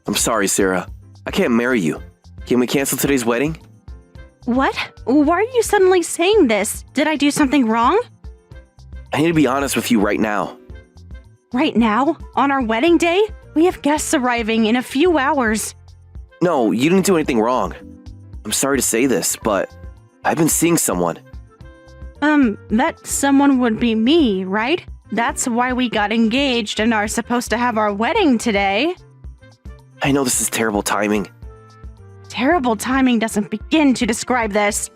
I'm sorry, Sarah. I can't marry you. Can we cancel today's wedding? What? Why are you suddenly saying this? Did I do something wrong? I need to be honest with you right now. Right now? On our wedding day? We have guests arriving in a few hours. No, you didn't do anything wrong. I'm sorry to say this, but I've been seeing someone. That someone would be me, right? That's why we got engaged and are supposed to have our wedding today. I know this is terrible timing. Terrible timing doesn't begin to describe this.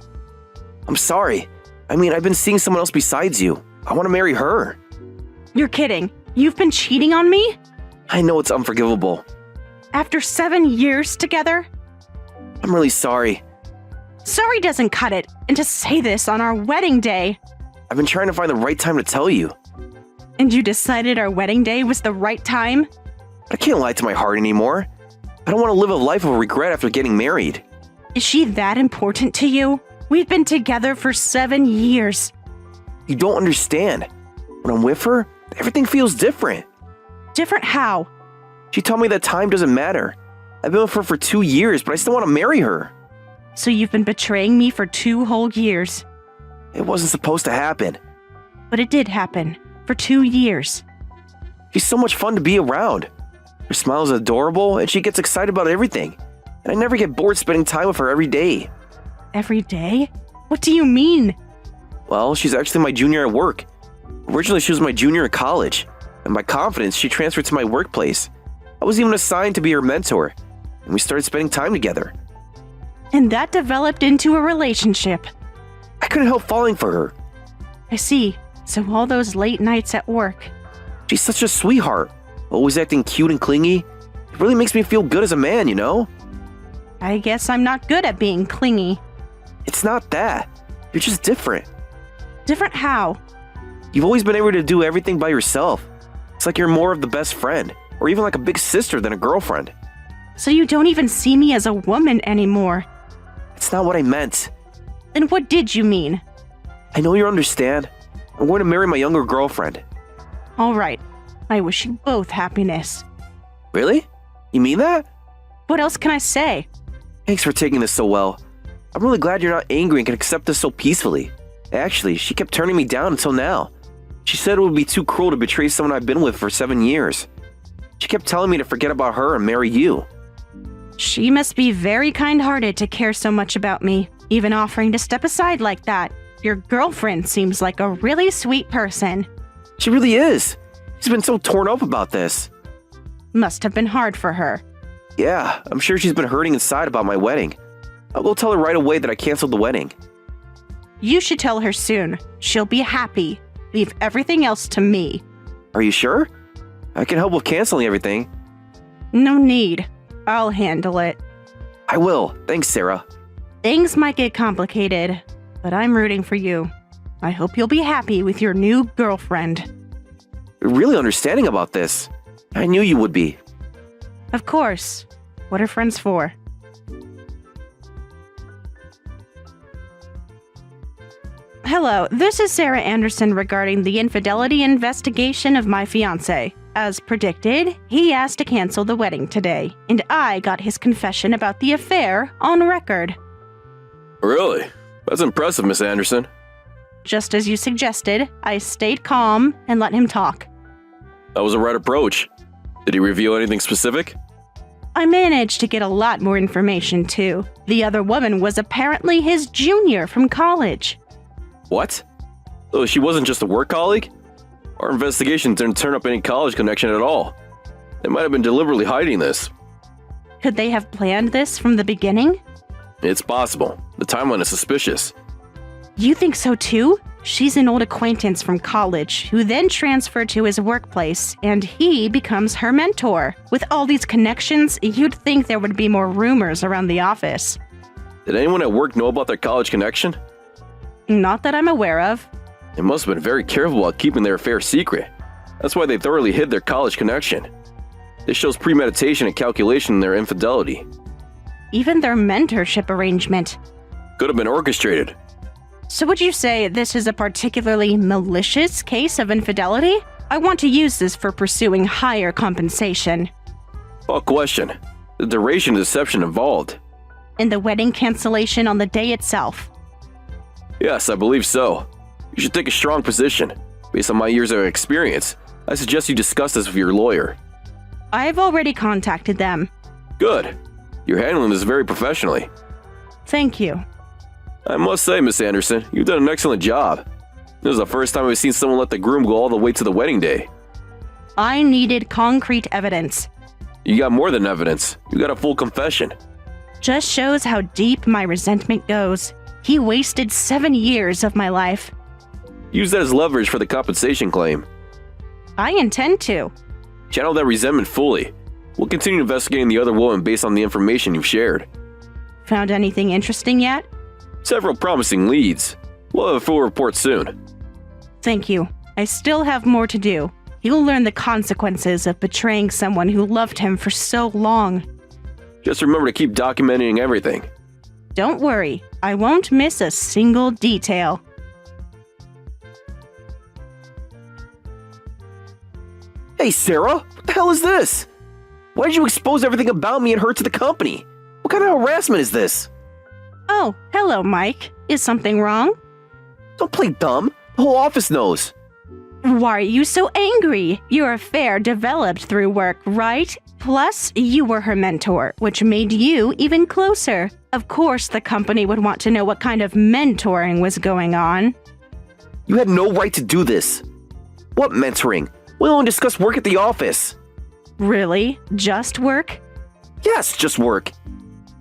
I'm sorry. I've been seeing someone else besides you. I want to marry her. You're kidding. You've been cheating on me? I know it's unforgivable. After 7 years together? I'm really sorry. Sorry doesn't cut it. And to say this on our wedding day. I've been trying to find the right time to tell you. And you decided our wedding day was the right time? I can't lie to my heart anymore. I don't want to live a life of regret after getting married. Is she that important to you? We've been together for 7 years. You don't understand. When I'm with her, everything feels different. Different how? She told me that time doesn't matter. I've been with her for 2 years, but I still want to marry her. So you've been betraying me for 2 whole years. It wasn't supposed to happen. But it did happen. For 2 years. She's so much fun to be around. Her smile is adorable, and she gets excited about everything. And I never get bored spending time with her every day. Every day? What do you mean? Well, she's actually my junior at work. Originally, she was my junior at college. And by confidence, she transferred to my workplace. I was even assigned to be her mentor. And we started spending time together. And that developed into a relationship. I couldn't help falling for her. I see. So all those late nights at work. She's such a sweetheart. Always acting cute and clingy. It really makes me feel good as a man, you know? I guess I'm not good at being clingy. It's not that. You're just different. Different how? You've always been able to do everything by yourself. It's like you're more of the best friend, or even like a big sister than a girlfriend. So you don't even see me as a woman anymore. It's not what I meant. Then what did you mean? I know you understand. I'm going to marry my younger girlfriend. All right. I wish you both happiness. Really? You mean that? What else can I say? Thanks for taking this so well. I'm really glad you're not angry and can accept this so peacefully. Actually, she kept turning me down until now. She said it would be too cruel to betray someone I've been with for 7 years. She kept telling me to forget about her and marry you. She must be very kind-hearted to care so much about me, even offering to step aside like that. Your girlfriend seems like a really sweet person. She really is. She's been so torn up about this. Must have been hard for her. Yeah, I'm sure she's been hurting inside about my wedding. I'll go tell her right away that I canceled the wedding. You should tell her soon. She'll be happy. Leave everything else to me. Are you sure? I can help with canceling everything. No need. I'll handle it. I will. Thanks, Sarah. Things might get complicated, but I'm rooting for you. I hope you'll be happy with your new girlfriend. You're really understanding about this. I knew you would be. Of course. What are friends for? Hello, this is Sarah Anderson regarding the infidelity investigation of my fiancé. As predicted, he asked to cancel the wedding today, and I got his confession about the affair on record. Really? That's impressive, Miss Anderson. Just as you suggested, I stayed calm and let him talk. That was the right approach. Did he reveal anything specific? I managed to get a lot more information, too. The other woman was apparently his junior from college. What? So she wasn't just a work colleague? Our investigation didn't turn up any college connection at all. They might have been deliberately hiding this. Could they have planned this from the beginning? It's possible. The timeline is suspicious. You think so too? She's an old acquaintance from college who then transferred to his workplace, and he becomes her mentor. With all these connections, you'd think there would be more rumors around the office. Did anyone at work know about their college connection? Not that I'm aware of. They must have been very careful about keeping their affair secret. That's why they thoroughly hid their college connection. This shows premeditation and calculation in their infidelity. Even their mentorship arrangement. Could have been orchestrated. So would you say this is a particularly malicious case of infidelity? I want to use this for pursuing higher compensation. What question? The duration of deception involved. And the wedding cancellation on the day itself. Yes, I believe so. You should take a strong position. Based on my years of experience, I suggest you discuss this with your lawyer. I've already contacted them. Good. You're handling this very professionally. Thank you. I must say, Miss Anderson, you've done an excellent job. This is the first time I've seen someone let the groom go all the way to the wedding day. I needed concrete evidence. You got more than evidence. You got a full confession. Just shows how deep my resentment goes. He wasted 7 years of my life. Use that as leverage for the compensation claim. I intend to. Channel that resentment fully. We'll continue investigating the other woman based on the information you've shared. Found anything interesting yet? Several promising leads. We'll have a full report soon. Thank you. I still have more to do. He'll learn the consequences of betraying someone who loved him for so long. Just remember to keep documenting everything. Don't worry, I won't miss a single detail. Hey, Sarah, what the hell is this? Why did you expose everything about me and her to the company? What kind of harassment is this? Oh, hello, Mike. Is something wrong? Don't play dumb. The whole office knows. Why are you so angry? Your affair developed through work, right? Plus, you were her mentor, which made you even closer. Of course, the company would want to know what kind of mentoring was going on. You had no right to do this. What mentoring? We only discuss work at the office. Really? Just work? Yes, just work.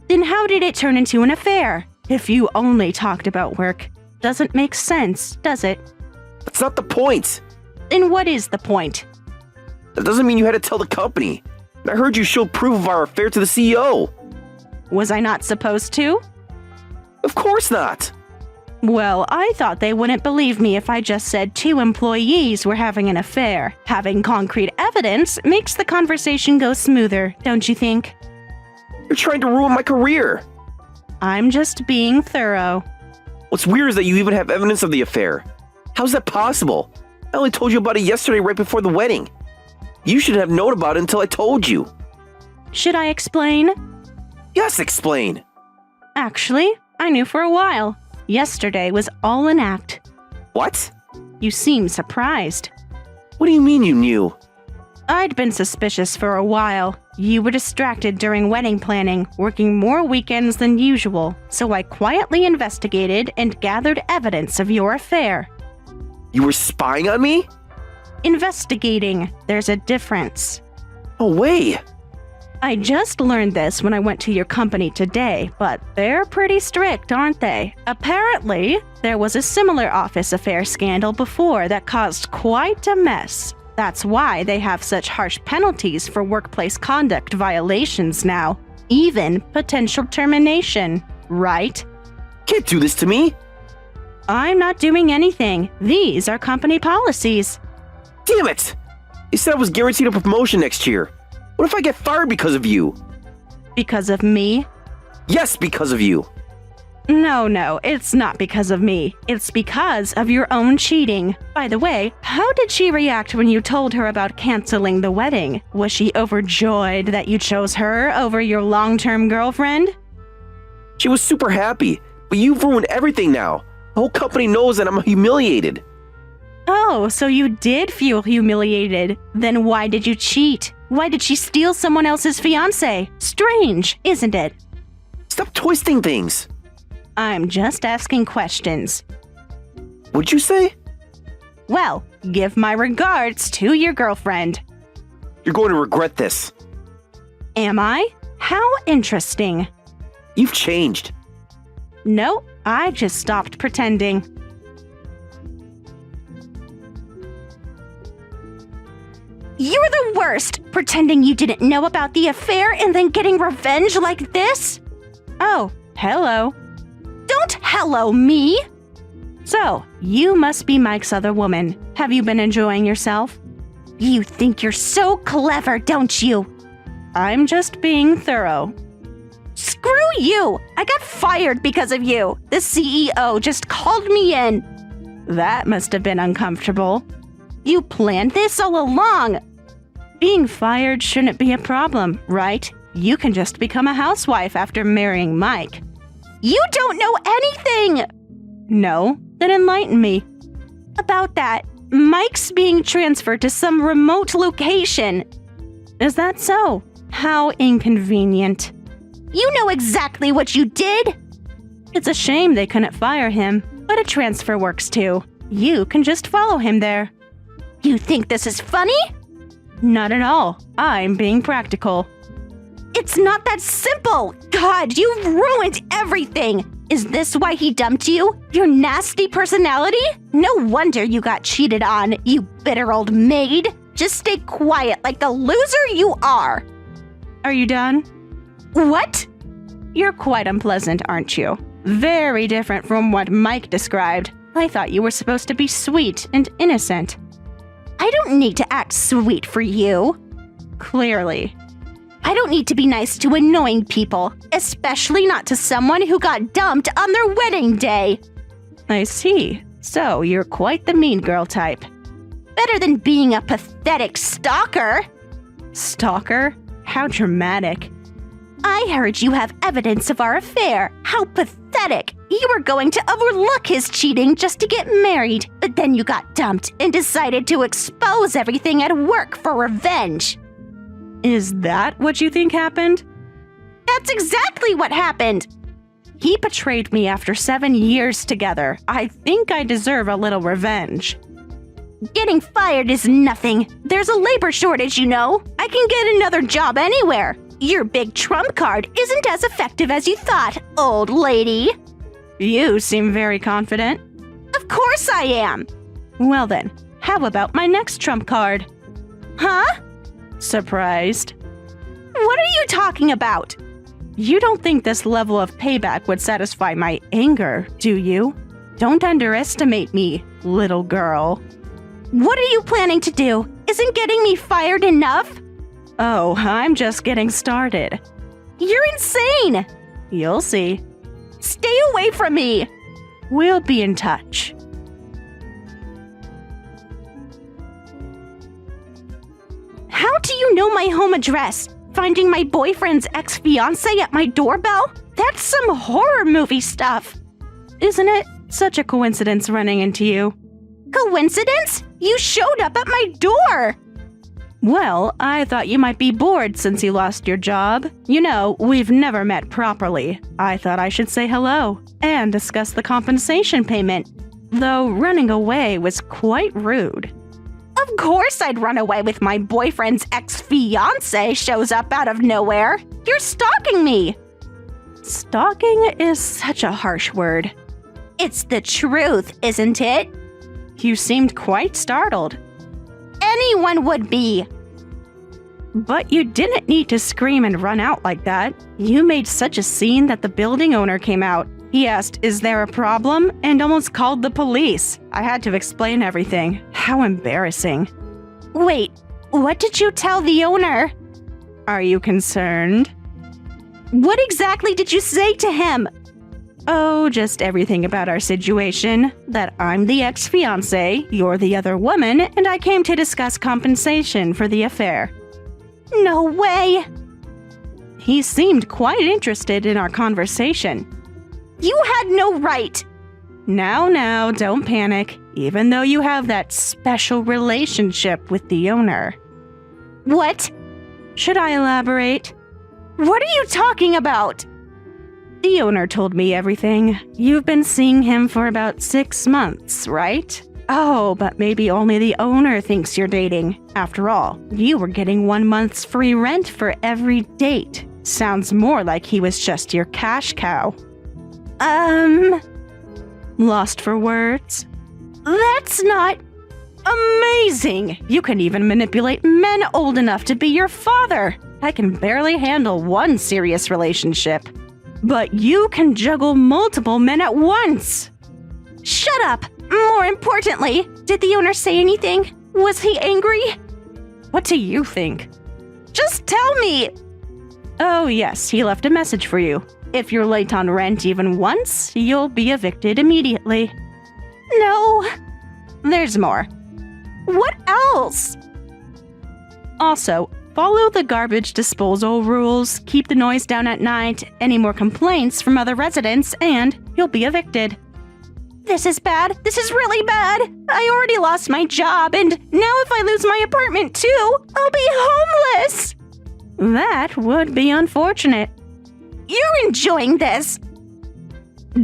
Then how did it turn into an affair? If you only talked about work. Doesn't make sense, does it? That's not the point. Then what is the point? That doesn't mean you had to tell the company. I heard you showed proof of our affair to the CEO. Was I not supposed to? Of course not. Well, I thought they wouldn't believe me if I just said 2 employees were having an affair. Having concrete evidence makes the conversation go smoother, don't you think? You're trying to ruin my career. I'm just being thorough. What's weird is that you even have evidence of the affair. How's that possible? I only told you about it yesterday right before the wedding. You should have known about it until I told you. Should I explain? Yes, explain. Actually, I knew for a while. Yesterday was all an act. What? You seem surprised. What do you mean you knew? I'd been suspicious for a while. You were distracted during wedding planning, working more weekends than usual, so I quietly investigated and gathered evidence of your affair. You were spying on me? Investigating. There's a difference. No way. I just learned this when I went to your company today, but they're pretty strict, aren't they? Apparently, there was a similar office affair scandal before that caused quite a mess. That's why they have such harsh penalties for workplace conduct violations now, even potential termination, right? Can't do this to me. I'm not doing anything. These are company policies. Damn it! You said I was guaranteed a promotion next year. What if I get fired because of you? Because of me? Yes, because of you. No, it's not because of me. It's because of your own cheating. By the way, how did she react when you told her about canceling the wedding? Was she overjoyed that you chose her over your long-term girlfriend? She was super happy, but you've ruined everything now. The whole company knows that I'm humiliated. Oh, so you did feel humiliated. Then why did you cheat? Why did she steal someone else's fiancé? Strange, isn't it? Stop twisting things. I'm just asking questions. What'd you say? Well, give my regards to your girlfriend. You're going to regret this. Am I? How interesting. You've changed. No, I just stopped pretending. You're the worst! Pretending you didn't know about the affair and then getting revenge like this? Oh, hello. Don't hello me! So, you must be Mike's other woman. Have you been enjoying yourself? You think you're so clever, don't you? I'm just being thorough. Screw you! I got fired because of you! The CEO just called me in. That must have been uncomfortable. You planned this all along. Being fired shouldn't be a problem, right? You can just become a housewife after marrying Mike. You don't know anything! No? Then enlighten me. About that, Mike's being transferred to some remote location. Is that so? How inconvenient. You know exactly what you did! It's a shame they couldn't fire him, but a transfer works too. You can just follow him there. You think this is funny? Not at all. I'm being practical. It's not that simple! God, you've ruined everything! Is this why he dumped you? Your nasty personality? No wonder you got cheated on, you bitter old maid! Just stay quiet like the loser you are! Are you done? What? You're quite unpleasant, aren't you? Very different from what Mike described. I thought you were supposed to be sweet and innocent. I don't need to act sweet for you. Clearly. I don't need to be nice to annoying people, especially not to someone who got dumped on their wedding day. I see. So you're quite the mean girl type. Better than being a pathetic stalker. Stalker? How dramatic. I heard you have evidence of our affair. How pathetic. You were going to overlook his cheating just to get married, but then you got dumped and decided to expose everything at work for revenge. Is that what you think happened? That's exactly what happened! He betrayed me after 7 years together. I think I deserve a little revenge. Getting fired is nothing. There's a labor shortage, you know. I can get another job anywhere. Your big trump card isn't as effective as you thought, old lady. You seem very confident. Of course I am. Well then, how about my next trump card? Huh? Surprised. What are you talking about? You don't think this level of payback would satisfy my anger, do you? Don't underestimate me, little girl. What are you planning to do? Isn't getting me fired enough? Oh, I'm just getting started. You're insane! You'll see. Stay away from me! We'll be in touch. How do you know my home address? Finding my boyfriend's ex-fiancé at my doorbell? That's some horror movie stuff. Isn't it? Such a coincidence running into you. Coincidence? You showed up at my door! Well, I thought you might be bored since you lost your job. You know, we've never met properly. I thought I should say hello and discuss the compensation payment, though running away was quite rude. Of course I'd run away with my boyfriend's ex-fiancé shows up out of nowhere. You're stalking me. Stalking is such a harsh word. It's the truth, isn't it? You seemed quite startled. Anyone would be. But you didn't need to scream and run out like that. You made such a scene that the building owner came out. He asked, "Is there a problem?" and almost called the police. I had to explain everything. How embarrassing. Wait, what did you tell the owner? Are you concerned? What exactly did you say to him? Oh, just everything about our situation. That I'm the ex-fiancé, you're the other woman, and I came to discuss compensation for the affair. No way! He seemed quite interested in our conversation. You had no right! Now, don't panic, even though you have that special relationship with the owner. What? Should I elaborate? What are you talking about? The owner told me everything. You've been seeing him for about 6 months, right? Oh, but maybe only the owner thinks you're dating. After all, you were getting 1 month's free rent for every date. Sounds more like he was just your cash cow. Lost for words? That's not... amazing! You can even manipulate men old enough to be your father. I can barely handle one serious relationship. But you can juggle multiple men at once! Shut up! More importantly, did the owner say anything? Was he angry? What do you think? Just tell me! Oh yes, he left a message for you. If you're late on rent even once, you'll be evicted immediately. No! There's more. What else? Also, follow the garbage disposal rules, keep the noise down at night, any more complaints from other residents, and you'll be evicted. This is bad. This is really bad. I already lost my job, and now if I lose my apartment too, I'll be homeless. That would be unfortunate. You're enjoying this.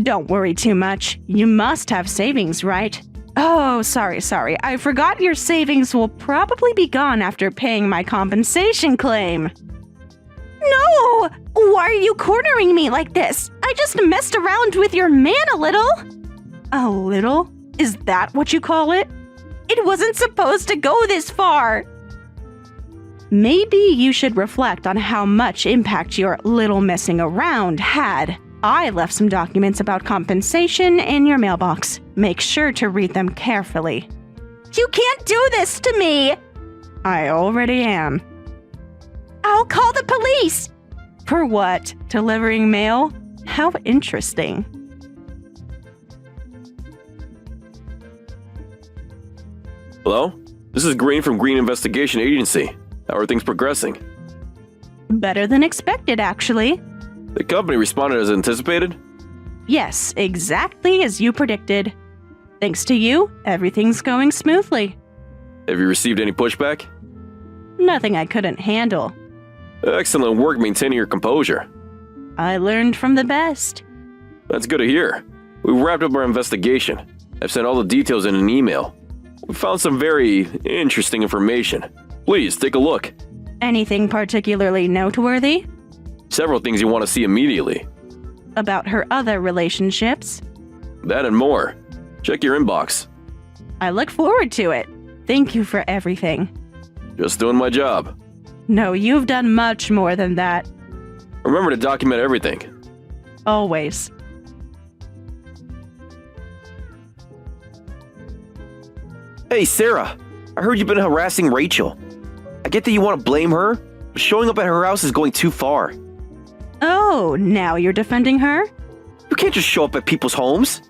Don't worry too much. You must have savings, right? Oh, sorry. I forgot your savings will probably be gone after paying my compensation claim. No! Why are you cornering me like this? I just messed around with your man a little. A little? Is that what you call it? It wasn't supposed to go this far. Maybe you should reflect on how much impact your little messing around had. I left some documents about compensation in your mailbox. Make sure to read them carefully. You can't do this to me! I already am. I'll call the police! For what? Delivering mail? How interesting. Hello? This is Green from Green Investigation Agency. How are things progressing? Better than expected, actually. The company responded as anticipated? Yes, exactly as you predicted. Thanks to you, everything's going smoothly. Have you received any pushback? Nothing I couldn't handle. Excellent work maintaining your composure. I learned from the best. That's good to hear. We've wrapped up our investigation. I've sent all the details in an email. We found some very interesting information. Please take a look. Anything particularly noteworthy? Several things you want to see immediately. About her other relationships? That and more. Check your inbox. I look forward to it. Thank you for everything. Just doing my job. No, you've done much more than that. Remember to document everything. Always. Hey, Sarah. I heard you've been harassing Rachel. I get that you want to blame her, but showing up at her house is going too far. Oh, now you're defending her? You can't just show up at people's homes.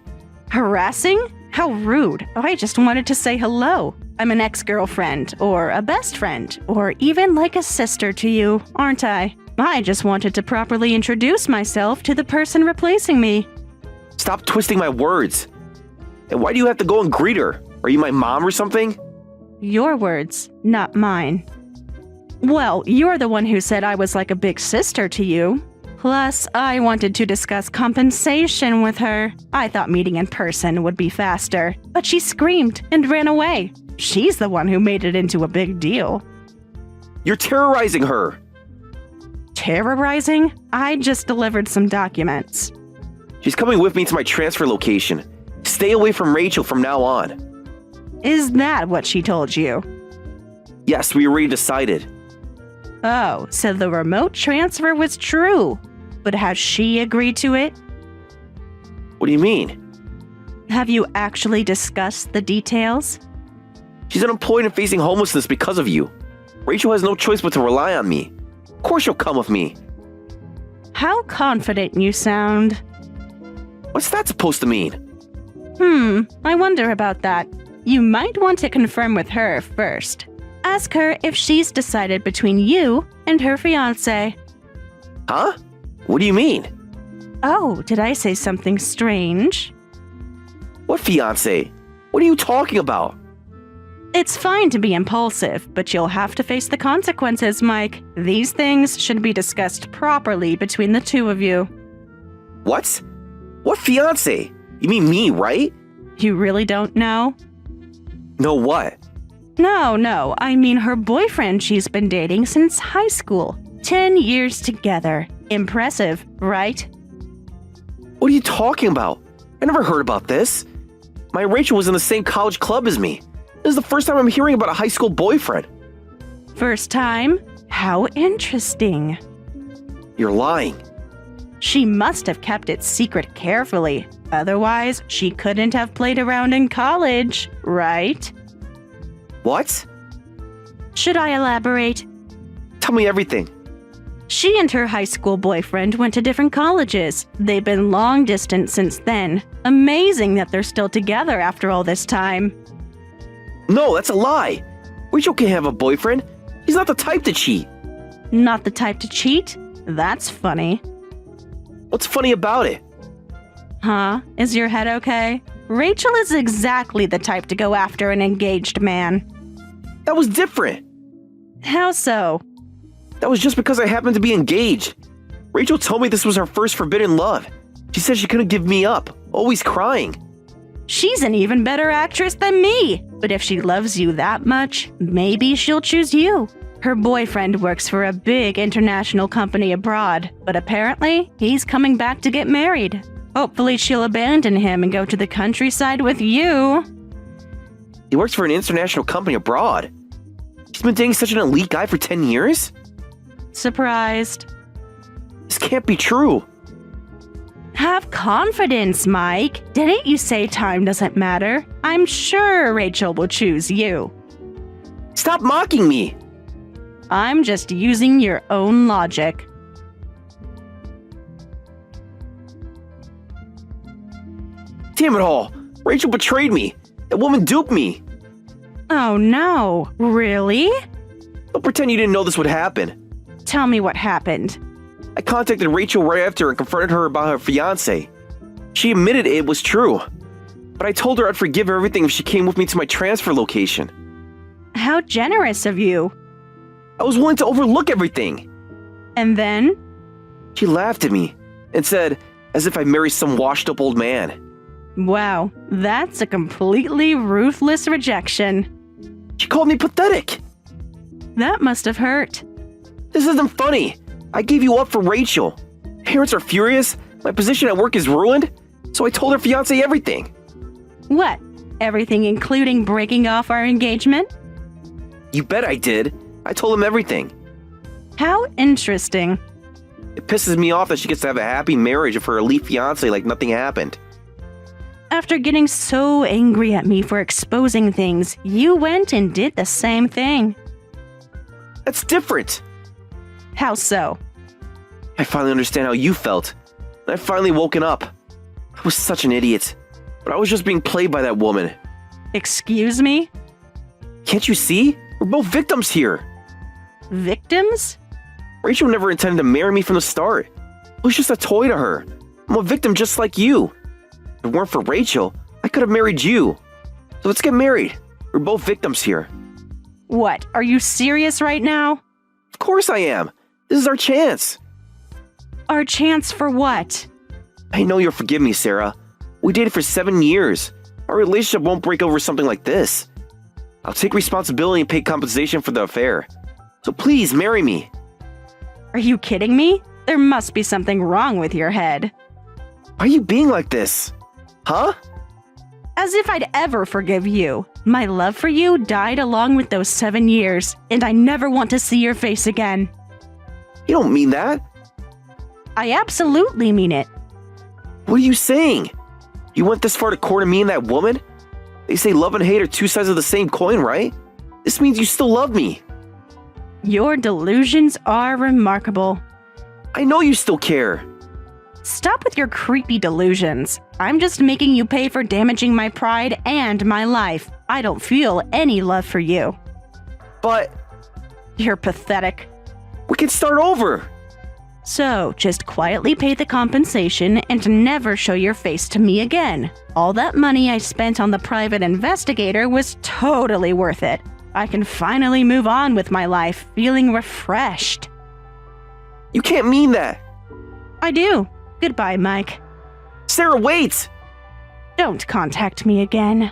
Harassing? How rude. I just wanted to say hello. I'm an ex-girlfriend, or a best friend, or even like a sister to you, aren't I? I just wanted to properly introduce myself to the person replacing me. Stop twisting my words. And why do you have to go and greet her? Are you my mom or something? Your words, not mine. Well, you're the one who said I was like a big sister to you. Plus, I wanted to discuss compensation with her. I thought meeting in person would be faster, but she screamed and ran away. She's the one who made it into a big deal. You're terrorizing her. Terrorizing? I just delivered some documents. She's coming with me to my transfer location. Stay away from Rachel from now on. Is that what she told you? Yes, we already decided. Oh, so the remote transfer was true. But has she agreed to it? What do you mean? Have you actually discussed the details? She's unemployed and facing homelessness because of you. Rachel has no choice but to rely on me. Of course she'll come with me. How confident you sound. What's that supposed to mean? I wonder about that. You might want to confirm with her first. Ask her if she's decided between you and her fiancé. Huh? What do you mean? Oh, did I say something strange? What fiancé? What are you talking about? It's fine to be impulsive, but you'll have to face the consequences, Mike. These things should be discussed properly between the two of you. What? What fiancé? You mean me, right? You really don't know? No what? No, I mean her boyfriend she's been dating since high school. 10 years together. Impressive, right? What are you talking about? I never heard about this. My Rachel was in the same college club as me. This is the first time I'm hearing about a high school boyfriend. First time? How interesting. You're lying. She must have kept it secret carefully. Otherwise, she couldn't have played around in college, right? What? Should I elaborate? Tell me everything. She and her high school boyfriend went to different colleges. They've been long distance since then. Amazing that they're still together after all this time. No, that's a lie. Rachel can't have a boyfriend. He's not the type to cheat. Not the type to cheat? That's funny. What's funny about it? Huh? Is your head okay? Rachel is exactly the type to go after an engaged man. That was different. How so? That was just because I happened to be engaged. Rachel told me this was her first forbidden love. She said she couldn't give me up, always crying. She's an even better actress than me. But if she loves you that much, maybe she'll choose you. Her boyfriend works for a big international company abroad, but apparently he's coming back to get married. Hopefully she'll abandon him and go to the countryside with you. He works for an international company abroad. She's been dating such an elite guy for 10 years? Surprised. This can't be true. Have confidence, Mike. Didn't you say time doesn't matter? I'm sure Rachel will choose you. Stop mocking me. I'm just using your own logic. Damn it all. Rachel betrayed me. That woman duped me. Oh no, really? Don't pretend you didn't know this would happen. Tell me what happened. I contacted Rachel right after and confronted her about her fiancé. She admitted it was true. But I told her I'd forgive everything if she came with me to my transfer location. How generous of you. I was willing to overlook everything. And then? She laughed at me and said, as if I married some washed-up old man. Wow, that's a completely ruthless rejection. She called me pathetic. That must have hurt. This isn't funny. I gave you up for Rachel. Parents are furious. My position at work is ruined. So I told her fiancé everything. What? Everything including breaking off our engagement? You bet I did. I told him everything. How interesting. It pisses me off that she gets to have a happy marriage of her elite fiancé like nothing happened. After getting so angry at me for exposing things, you went and did the same thing. That's different. How so? I finally understand how you felt. And I've finally woken up. I was such an idiot. But I was just being played by that woman. Excuse me? Can't you see? We're both victims here. Victims? Rachel never intended to marry me from the start. It was just a toy to her. I'm a victim just like you. If it weren't for Rachel, I could have married you. So let's get married. We're both victims here. What, are you serious right now? Of course I am. This is our chance. Our chance for what? I know you'll forgive me, Sarah. We dated for 7 years. Our relationship won't break over something like this. I'll take responsibility and pay compensation for the affair. So please marry me. Are you kidding me? There must be something wrong with your head. Why are you being like this? Huh? As if I'd ever forgive you. My love for you died along with those 7 years, and I never want to see your face again. You don't mean that. I absolutely mean it. What are you saying? You went this far to corner me and that woman? They say love and hate are two sides of the same coin, right? This means you still love me. Your delusions are remarkable. I know you still care. Stop with your creepy delusions. I'm just making you pay for damaging my pride and my life. I don't feel any love for you. But You're pathetic. we can start over. So, just quietly pay the compensation and never show your face to me again. All that money I spent on the private investigator was totally worth it. I can finally move on with my life, feeling refreshed. You can't mean that. I do. Goodbye, Mike. Sarah, wait! Don't contact me again.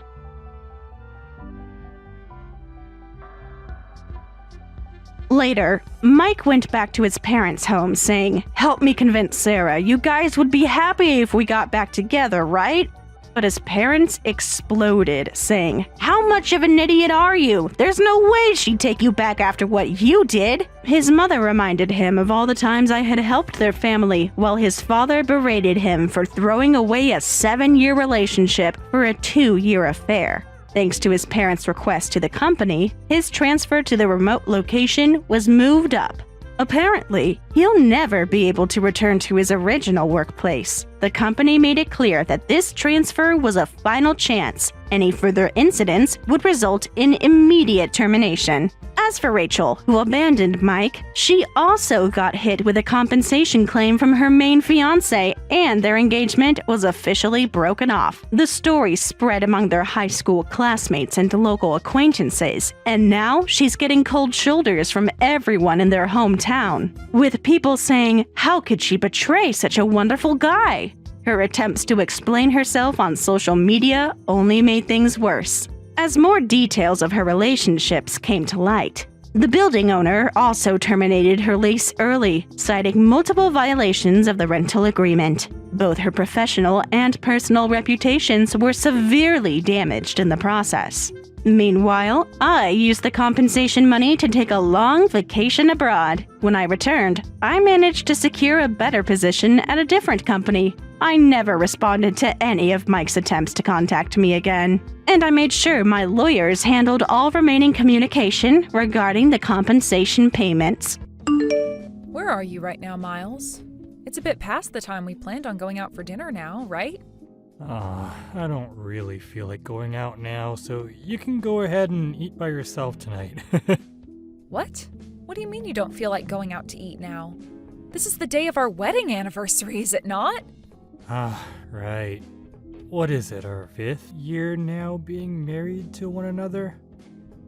Later, Mike went back to his parents' home saying, "Help me convince Sarah. You guys would be happy if we got back together, right?" But his parents exploded, saying, "How much of an idiot are you? There's no way she'd take you back after what you did." His mother reminded him of all the times I had helped their family, while his father berated him for throwing away a 7-year relationship for a 2-year affair. Thanks to his parents' request to the company, his transfer to the remote location was moved up. Apparently, he'll never be able to return to his original workplace. The company made it clear that this transfer was a final chance. Any further incidents would result in immediate termination. As for Rachel, who abandoned Mike, she also got hit with a compensation claim from her main fiancé, and their engagement was officially broken off. The story spread among their high school classmates and local acquaintances, and now she's getting cold shoulders from everyone in their hometown, with people saying, "How could she betray such a wonderful guy?" Her attempts to explain herself on social media only made things worse, as more details of her relationships came to light. The building owner also terminated her lease early, citing multiple violations of the rental agreement. Both her professional and personal reputations were severely damaged in the process. Meanwhile, I used the compensation money to take a long vacation abroad. When I returned, I managed to secure a better position at a different company. I never responded to any of Mike's attempts to contact me again, and I made sure my lawyers handled all remaining communication regarding the compensation payments. Where are you right now, Miles? It's a bit past the time we planned on going out for dinner now, right? I don't really feel like going out now, so you can go ahead and eat by yourself tonight. What? What do you mean you don't feel like going out to eat now? This is the day of our wedding anniversary, is it not? Right. What is it, our 5th year now being married to one another?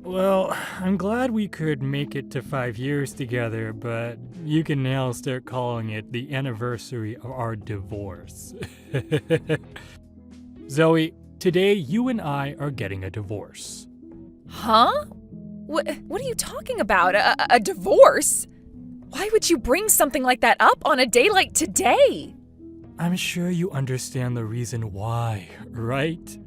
Well, I'm glad we could make it to 5 years together, but you can now start calling it the anniversary of our divorce. Zoe, today you and I are getting a divorce. Huh? What are you talking about? A divorce? Why would you bring something like that up on a day like today? I'm sure you understand the reason why, right?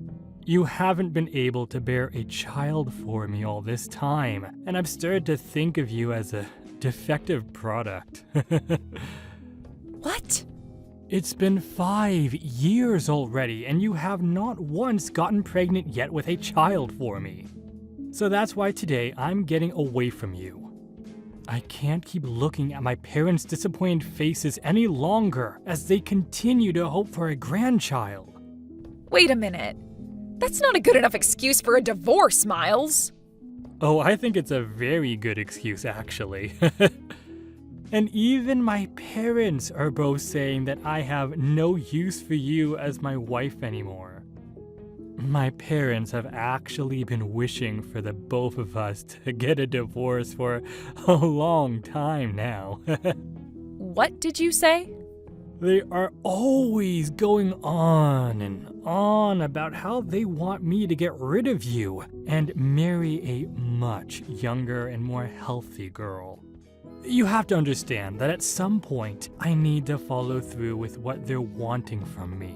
You haven't been able to bear a child for me all this time, and I've started to think of you as a defective product. What? It's been 5 years already, and you have not once gotten pregnant yet with a child for me. So that's why today I'm getting away from you. I can't keep looking at my parents' disappointed faces any longer as they continue to hope for a grandchild. Wait a minute. That's not a good enough excuse for a divorce, Miles. Oh, I think it's a very good excuse, actually. And even my parents are both saying that I have no use for you as my wife anymore. My parents have actually been wishing for the both of us to get a divorce for a long time now. What did you say? They are always going on and on about how they want me to get rid of you and marry a much younger and more healthy girl. You have to understand that at some point, I need to follow through with what they're wanting from me.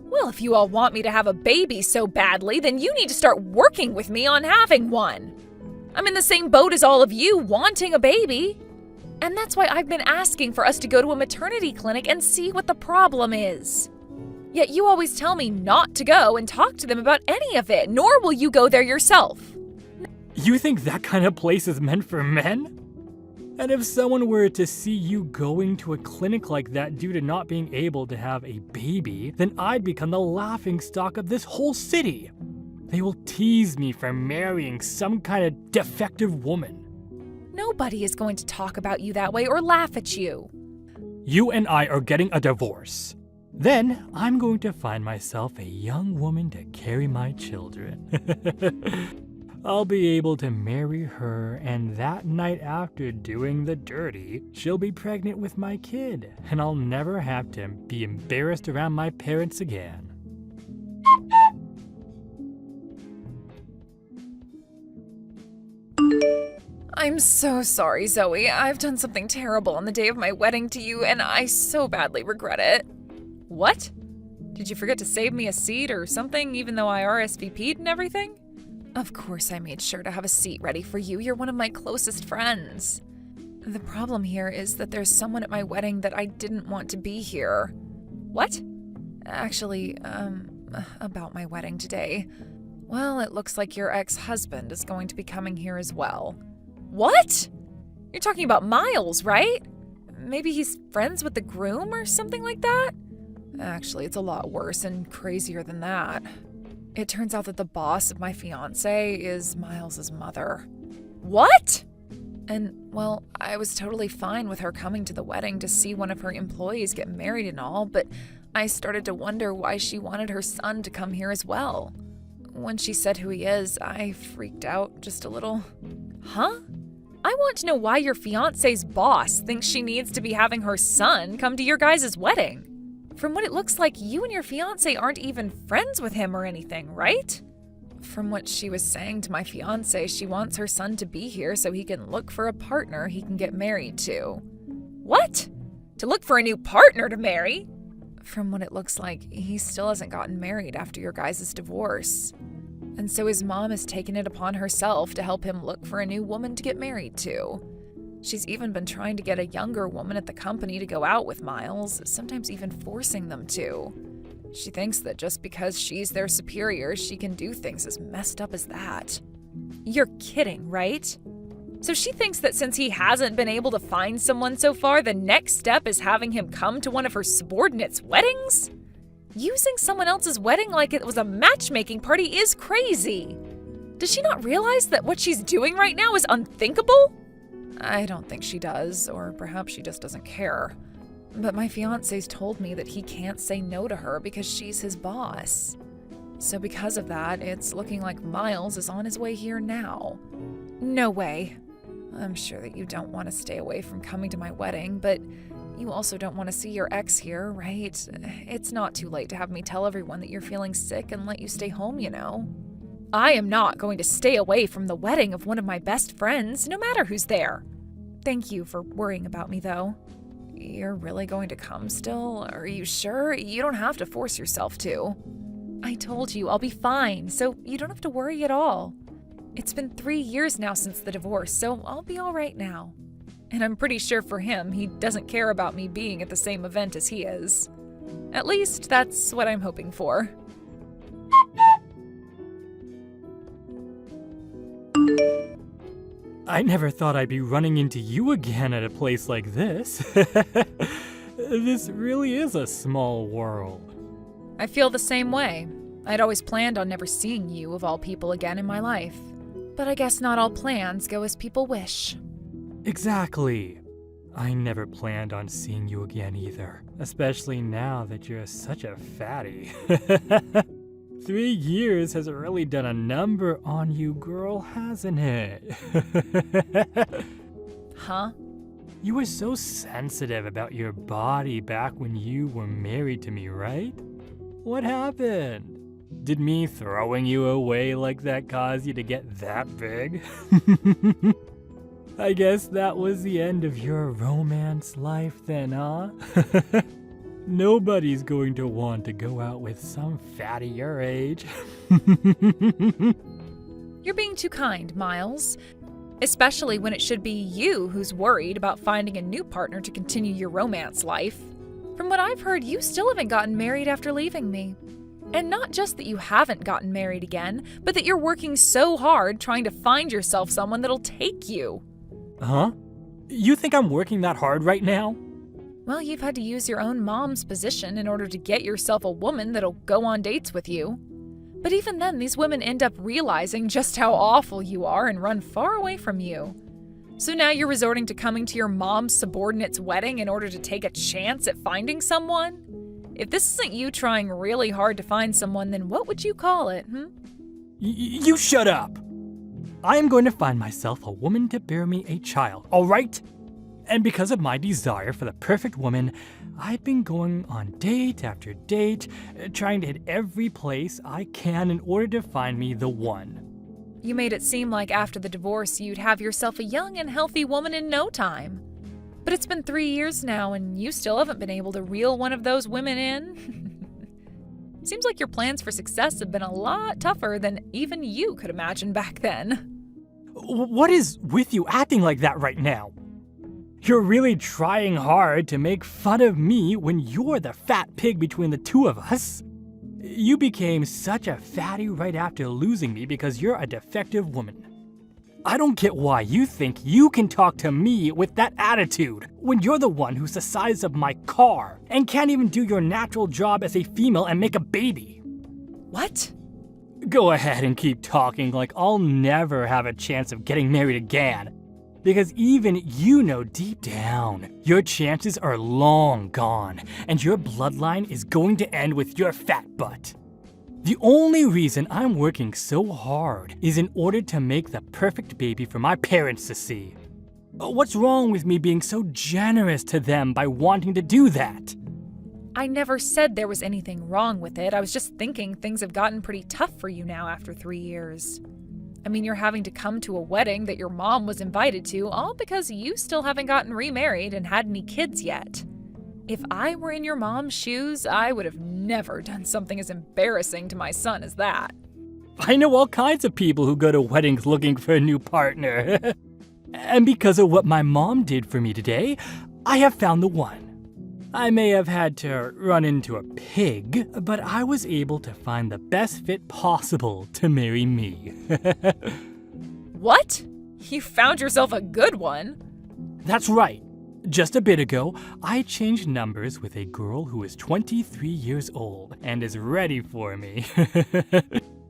Well, if you all want me to have a baby so badly, then you need to start working with me on having one. I'm in the same boat as all of you, wanting a baby. And that's why I've been asking for us to go to a maternity clinic and see what the problem is. Yet you always tell me not to go and talk to them about any of it, nor will you go there yourself. You think that kind of place is meant for men? And if someone were to see you going to a clinic like that due to not being able to have a baby, then I'd become the laughingstock of this whole city. They will tease me for marrying some kind of defective woman. Nobody is going to talk about you that way or laugh at you. You and I are getting a divorce. Then I'm going to find myself a young woman to carry my children. I'll be able to marry her, and that night after doing the dirty, she'll be pregnant with my kid, and I'll never have to be embarrassed around my parents again. I'm so sorry, Zoe. I've done something terrible on the day of my wedding to you, and I so badly regret it. What? Did you forget to save me a seat or something, even though I RSVP'd and everything? Of course I made sure to have a seat ready for you. You're one of my closest friends. The problem here is that there's someone at my wedding that I didn't want to be here. What? Actually, about my wedding today. Well, it looks like your ex-husband is going to be coming here as well. What? You're talking about Miles, right? maybe he's friends with the groom or something like that? Actually, it's a lot worse and crazier than that. It turns out that the boss of my fiance is Miles's mother. What? And, well, I was totally fine with her coming to the wedding to see one of her employees get married and all, but I started to wonder why she wanted her son to come here as well. When she said who he is, I freaked out just a little. Huh? I want to know why your fiance's boss thinks she needs to be having her son come to your guys' wedding. From what it looks like, you and your fiance aren't even friends with him or anything, right? From what she was saying to my fiance, she wants her son to be here so he can look for a partner he can get married to. What? To look for a new partner to marry? From what it looks like, he still hasn't gotten married after your guys' divorce. And so his mom has taken it upon herself to help him look for a new woman to get married to. She's even been trying to get a younger woman at the company to go out with Miles, sometimes even forcing them to. She thinks that just because she's their superior, she can do things as messed up as that. You're kidding, right? So she thinks that since he hasn't been able to find someone so far, the next step is having him come to one of her subordinates' weddings? Using someone else's wedding like it was a matchmaking party is crazy. Does she not realize that what she's doing right now is unthinkable? I don't think she does, or perhaps she just doesn't care. But my fiance's told me that he can't say no to her because she's his boss. So because of that, it's looking like Miles is on his way here now. No way. I'm sure that you don't want to stay away from coming to my wedding, but you also don't want to see your ex here, right? It's not too late to have me tell everyone that you're feeling sick and let you stay home, you know. I am not going to stay away from the wedding of one of my best friends, no matter who's there. Thank you for worrying about me, though. You're really going to come still? Are you sure? You don't have to force yourself to. I told you I'll be fine, so you don't have to worry at all. It's been 3 years now since the divorce, so I'll be all right now. And I'm pretty sure for him, he doesn't care about me being at the same event as he is. At least, that's what I'm hoping for. I never thought I'd be running into you again at a place like this. This really is a small world. I feel the same way. I'd always planned on never seeing you, of all people, again in my life. But I guess not all plans go as people wish. Exactly. I never planned on seeing you again either, especially now that you're such a fatty. 3 years has really done a number on you, girl, hasn't it? Huh? You were so sensitive about your body back when you were married to me, right? What happened? Did me throwing you away like that cause you to get that big? I guess that was the end of your romance life then, huh? Nobody's going to want to go out with some fatty your age. You're being too kind, Miles. Especially when it should be you who's worried about finding a new partner to continue your romance life. From what I've heard, you still haven't gotten married after leaving me. And not just that you haven't gotten married again, but that you're working so hard trying to find yourself someone that'll take you. Huh? You think I'm working that hard right now? Well, you've had to use your own mom's position in order to get yourself a woman that'll go on dates with you. But even then, these women end up realizing just how awful you are and run far away from you. So now you're resorting to coming to your mom's subordinate's wedding in order to take a chance at finding someone? If this isn't you trying really hard to find someone, then what would you call it, You shut up! I am going to find myself a woman to bear me a child, alright? And because of my desire for the perfect woman, I've been going on date after date, trying to hit every place I can in order to find me the one. You made it seem like after the divorce you'd have yourself a young and healthy woman in no time. But it's been 3 years now and you still haven't been able to reel one of those women in. Seems like your plans for success have been a lot tougher than even you could imagine back then. What is with you acting like that right now? You're really trying hard to make fun of me when you're the fat pig between the two of us. You became such a fatty right after losing me because you're a defective woman. I don't get why you think you can talk to me with that attitude when you're the one who's the size of my car and can't even do your natural job as a female and make a baby. What? Go ahead and keep talking like I'll never have a chance of getting married again. Because even you know deep down, your chances are long gone and your bloodline is going to end with your fat butt. The only reason I'm working so hard is in order to make the perfect baby for my parents to see. What's wrong with me being so generous to them by wanting to do that? I never said there was anything wrong with it. I was just thinking things have gotten pretty tough for you now after 3 years. I mean, you're having to come to a wedding that your mom was invited to, all because you still haven't gotten remarried and had any kids yet. If I were in your mom's shoes, I would have never done something as embarrassing to my son as that. I know all kinds of people who go to weddings looking for a new partner. And because of what my mom did for me today, I have found the one. I may have had to run into a pig, but I was able to find the best fit possible to marry me. What? You found yourself a good one? That's right. Just a bit ago, I changed numbers with a girl who is 23 years old and is ready for me.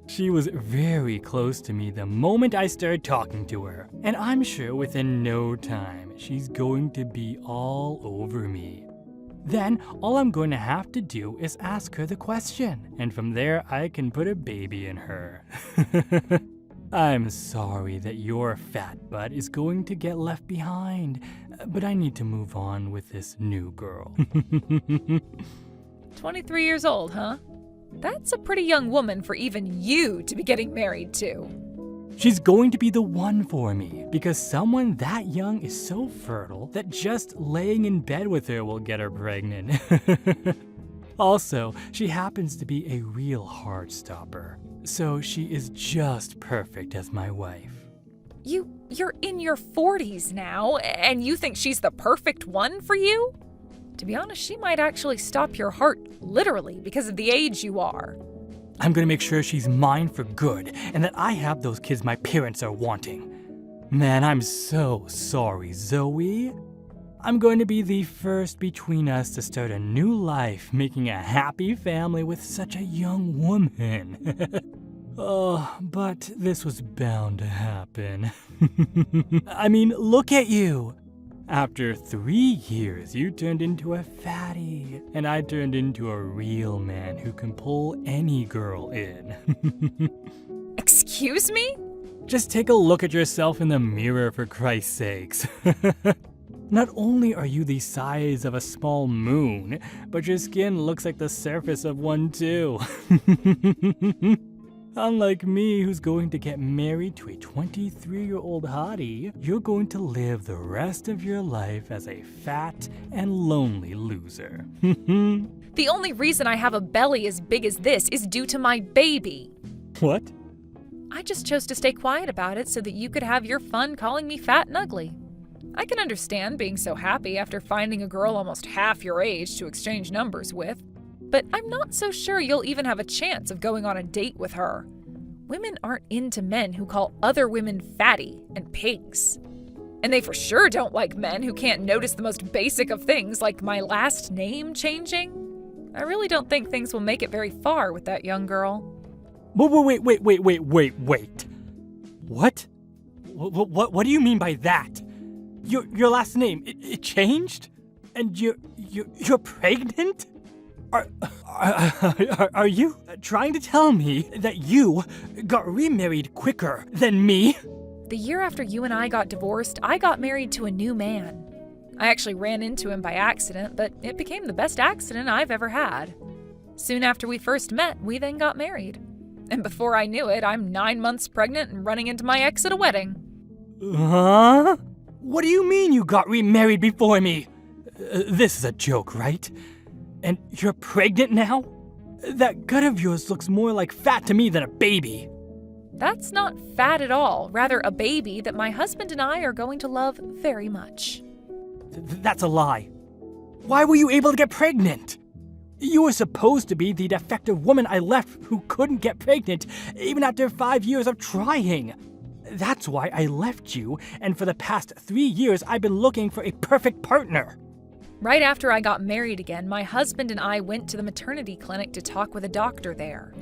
She was very close to me the moment I started talking to her, and I'm sure within no time she's going to be all over me. Then all I'm going to have to do is ask her the question, and from there I can put a baby in her. I'm sorry that your fat butt is going to get left behind, but I need to move on with this new girl. 23 years old, huh? That's a pretty young woman for even you to be getting married to. She's going to be the one for me, because someone that young is so fertile that just laying in bed with her will get her pregnant. Also, she happens to be a real heart stopper, so she is just perfect as my wife. You're in your 40s now, and you think she's the perfect one for you? To be honest, she might actually stop your heart, literally, because of the age you are. I'm gonna make sure she's mine for good, and that I have those kids my parents are wanting. Man, I'm so sorry, Zoe. I'm going to be the first between us to start a new life, making a happy family with such a young woman. Oh, but this was bound to happen. I mean, look at you. After 3 years, you turned into a fatty, and I turned into a real man who can pull any girl in. Excuse me? Just take a look at yourself in the mirror, for Christ's sakes. Not only are you the size of a small moon, but your skin looks like the surface of one too. Unlike me, who's going to get married to a 23-year-old hottie, you're going to live the rest of your life as a fat and lonely loser. The only reason I have a belly as big as this is due to my baby. What? I just chose to stay quiet about it so that you could have your fun calling me fat and ugly. I can understand being so happy after finding a girl almost half your age to exchange numbers with, but I'm not so sure you'll even have a chance of going on a date with her. Women aren't into men who call other women fatty and pigs. And they for sure don't like men who can't notice the most basic of things like my last name changing. I really don't think things will make it very far with that young girl. Wait. What? What do you mean by that? Your last name, it changed? And you're pregnant? Are you trying to tell me that you got remarried quicker than me? The year after you and I got divorced, I got married to a new man. I actually ran into him by accident, but it became the best accident I've ever had. Soon after we first met, we then got married. And before I knew it, I'm 9 months pregnant and running into my ex at a wedding. Huh? What do you mean you got remarried before me? This is a joke, right? And you're pregnant now? That gut of yours looks more like fat to me than a baby. That's not fat at all, rather a baby that my husband and I are going to love very much. That's a lie. Why were you able to get pregnant? You were supposed to be the defective woman I left who couldn't get pregnant even after 5 years of trying. That's why I left you, and for the past 3 years I've been looking for a perfect partner. Right after I got married again, my husband and I went to the maternity clinic to talk with a doctor there.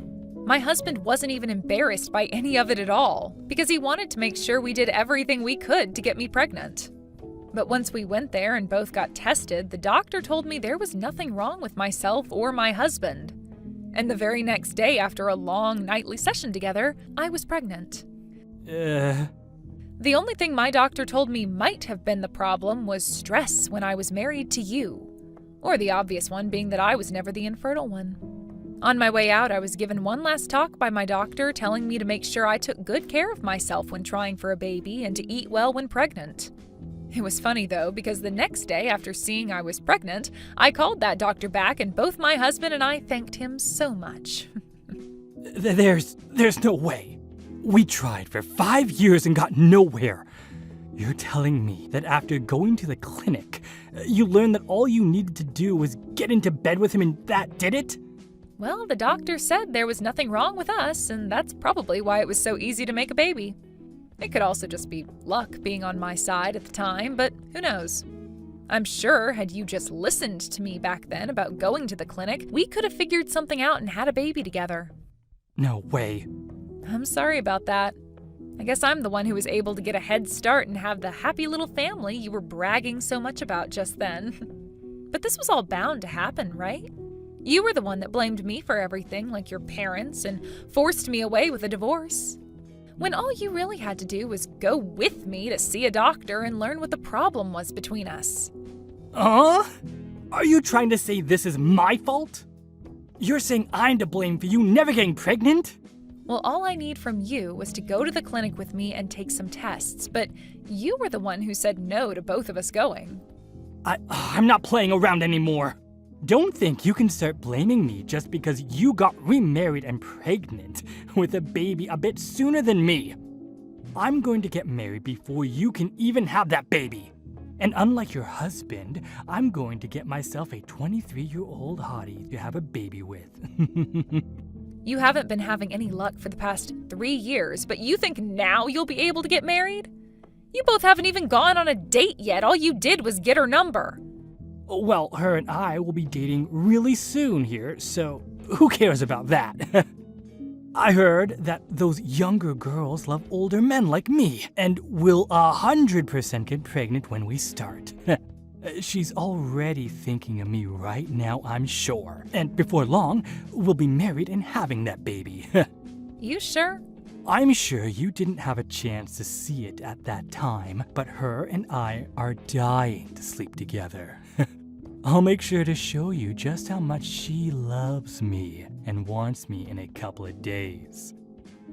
My husband wasn't even embarrassed by any of it at all, because he wanted to make sure we did everything we could to get me pregnant. But once we went there and both got tested, the doctor told me there was nothing wrong with myself or my husband. And the very next day, after a long nightly session together, I was pregnant. The only thing my doctor told me might have been the problem was stress when I was married to you. Or the obvious one being that I was never the infertile one. On my way out, I was given one last talk by my doctor telling me to make sure I took good care of myself when trying for a baby and to eat well when pregnant. It was funny though, because the next day after seeing I was pregnant, I called that doctor back and both my husband and I thanked him so much. There's no way. We tried for 5 years and got nowhere. You're telling me that after going to the clinic, you learned that all you needed to do was get into bed with him and that did it? Well, the doctor said there was nothing wrong with us, and that's probably why it was so easy to make a baby. It could also just be luck being on my side at the time, but who knows? I'm sure had you just listened to me back then about going to the clinic, we could have figured something out and had a baby together. No way. I'm sorry about that. I guess I'm the one who was able to get a head start and have the happy little family you were bragging so much about just then. But this was all bound to happen, right? You were the one that blamed me for everything, like your parents, and forced me away with a divorce. When all you really had to do was go with me to see a doctor and learn what the problem was between us. Are you trying to say this is my fault? You're saying I'm to blame for you never getting pregnant? Well, all I need from you was to go to the clinic with me and take some tests, but you were the one who said no to both of us going. I'm not playing around anymore. Don't think you can start blaming me just because you got remarried and pregnant with a baby a bit sooner than me. I'm going to get married before you can even have that baby. And unlike your husband, I'm going to get myself a 23-year-old hottie to have a baby with. You haven't been having any luck for the past 3 years, but you think now you'll be able to get married? You both haven't even gone on a date yet. All you did was get her number. Well, her and I will be dating really soon here, so who cares about that? I heard that those younger girls love older men like me, and will 100% get pregnant when we start. She's already thinking of me right now, I'm sure. And before long, we'll be married and having that baby. You sure? I'm sure you didn't have a chance to see it at that time, but her and I are dying to sleep together. I'll make sure to show you just how much she loves me and wants me in a couple of days.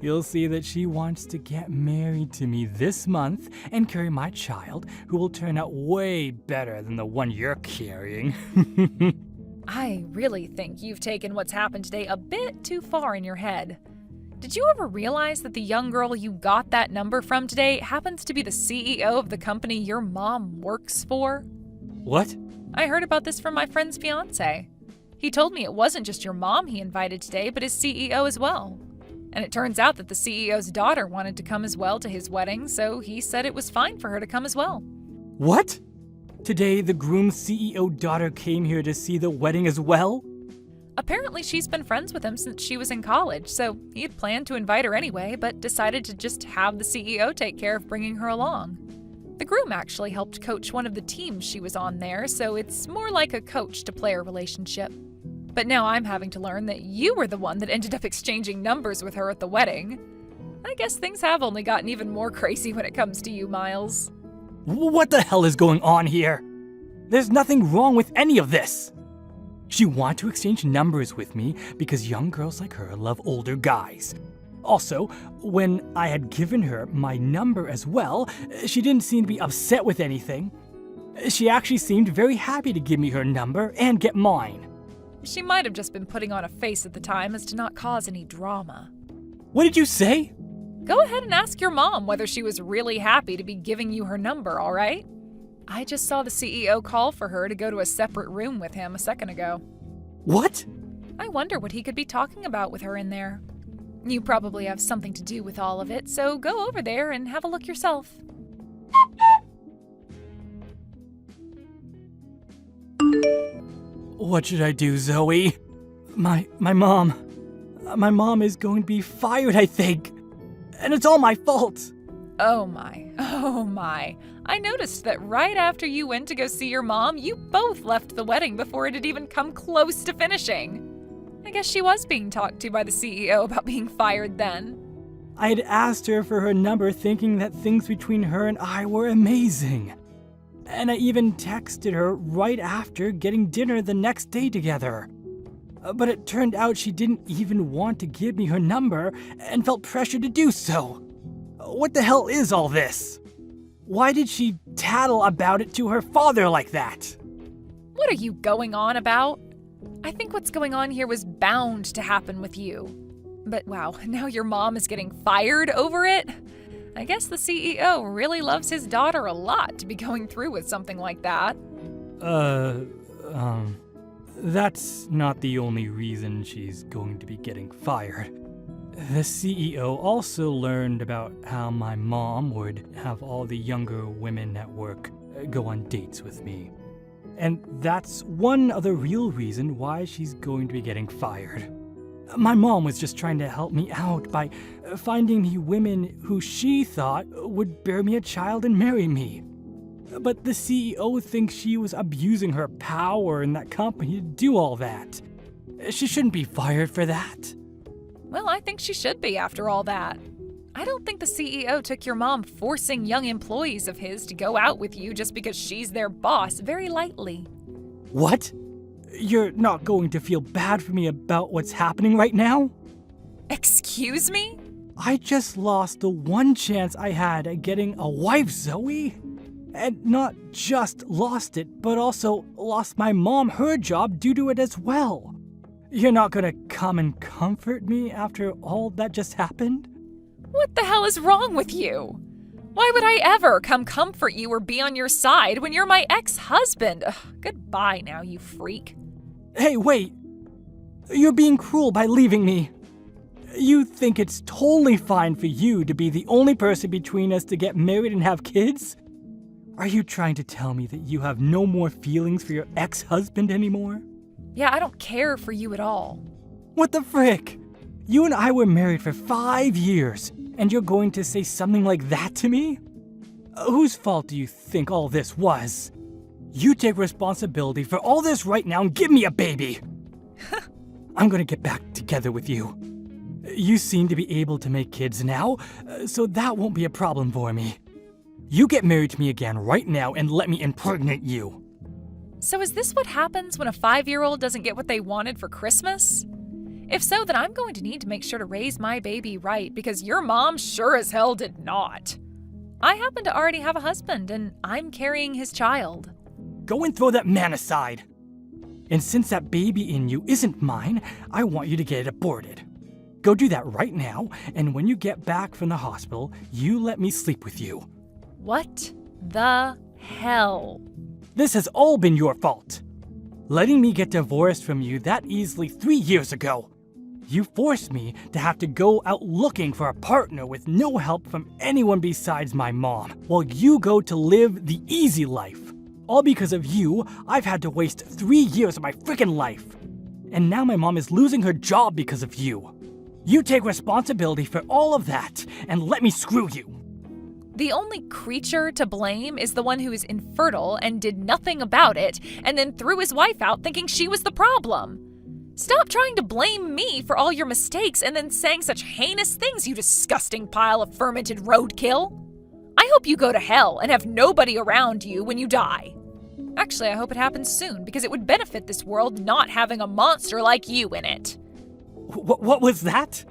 You'll see that she wants to get married to me this month and carry my child, who will turn out way better than the one you're carrying. I really think you've taken what's happened today a bit too far in your head. Did you ever realize that the young girl you got that number from today happens to be the CEO of the company your mom works for? What? I heard about this from my friend's fiance. He told me it wasn't just your mom he invited today, but his CEO as well. And it turns out that the CEO's daughter wanted to come as well to his wedding, so he said it was fine for her to come as well. What? Today, the groom's CEO daughter came here to see the wedding as well? Apparently, she's been friends with him since she was in college, so he had planned to invite her anyway, but decided to just have the CEO take care of bringing her along. The groom actually helped coach one of the teams she was on there, so it's more like a coach-to-player relationship. But now I'm having to learn that you were the one that ended up exchanging numbers with her at the wedding. I guess things have only gotten even more crazy when it comes to you, Miles. What the hell is going on here? There's nothing wrong with any of this. She wanted to exchange numbers with me because young girls like her love older guys. Also, when I had given her my number as well, she didn't seem to be upset with anything. She actually seemed very happy to give me her number and get mine. She might have just been putting on a face at the time as to not cause any drama. What did you say? Go ahead and ask your mom whether she was really happy to be giving you her number, all right? I just saw the CEO call for her to go to a separate room with him a second ago. What? I wonder what he could be talking about with her in there. You probably have something to do with all of it, so go over there and have a look yourself. What should I do, Zoe? My mom is going to be fired, I think. And it's all my fault. Oh my. I noticed that right after you went to go see your mom, you both left the wedding before it had even come close to finishing. I guess she was being talked to by the CEO about being fired then. I had asked her for her number thinking that things between her and I were amazing. And I even texted her right after getting dinner the next day together. But it turned out she didn't even want to give me her number and felt pressured to do so. What the hell is all this? Why did she tattle about it to her father like that? What are you going on about? I think what's going on here was bound to happen with you. But wow, now your mom is getting fired over it? I guess the CEO really loves his daughter a lot to be going through with something like that. That's not the only reason she's going to be getting fired. The CEO also learned about how my mom would have all the younger women at work go on dates with me. And that's one other real reason why she's going to be getting fired. My mom was just trying to help me out by finding me women who she thought would bear me a child and marry me. But the CEO thinks she was abusing her power in that company to do all that. She shouldn't be fired for that. Well, I think she should be after all that. I don't think the CEO took your mom forcing young employees of his to go out with you just because she's their boss very lightly. What? You're not going to feel bad for me about what's happening right now? Excuse me? I just lost the one chance I had at getting a wife, Zoe. And not just lost it, but also lost my mom her job due to it as well. You're not gonna come and comfort me after all that just happened? What the hell is wrong with you? Why would I ever come comfort you or be on your side when you're my ex-husband? Ugh, goodbye now, you freak. Hey, wait! You're being cruel by leaving me. You think it's totally fine for you to be the only person between us to get married and have kids? Are you trying to tell me that you have no more feelings for your ex-husband anymore? Yeah, I don't care for you at all. What the frick? You and I were married for 5 years, and you're going to say something like that to me? Whose fault do you think all this was? You take responsibility for all this right now and give me a baby! I'm gonna get back together with you. You seem to be able to make kids now, so that won't be a problem for me. You get married to me again right now and let me impregnate you. So is this what happens when a 5-year-old doesn't get what they wanted for Christmas? If so, then I'm going to need to make sure to raise my baby right because your mom sure as hell did not. I happen to already have a husband and I'm carrying his child. Go and throw that man aside. And since that baby in you isn't mine, I want you to get it aborted. Go do that right now, and when you get back from the hospital, you let me sleep with you. What the hell? This has all been your fault. Letting me get divorced from you that easily 3 years ago. You forced me to have to go out looking for a partner with no help from anyone besides my mom, while you go to live the easy life. All because of you, I've had to waste 3 years of my freaking life. And now my mom is losing her job because of you. You take responsibility for all of that, and let me screw you. The only creature to blame is the one who is infertile and did nothing about it, and then threw his wife out thinking she was the problem. Stop trying to blame me for all your mistakes and then saying such heinous things, you disgusting pile of fermented roadkill. I hope you go to hell and have nobody around you when you die. Actually, I hope it happens soon because it would benefit this world not having a monster like you in it. What was that?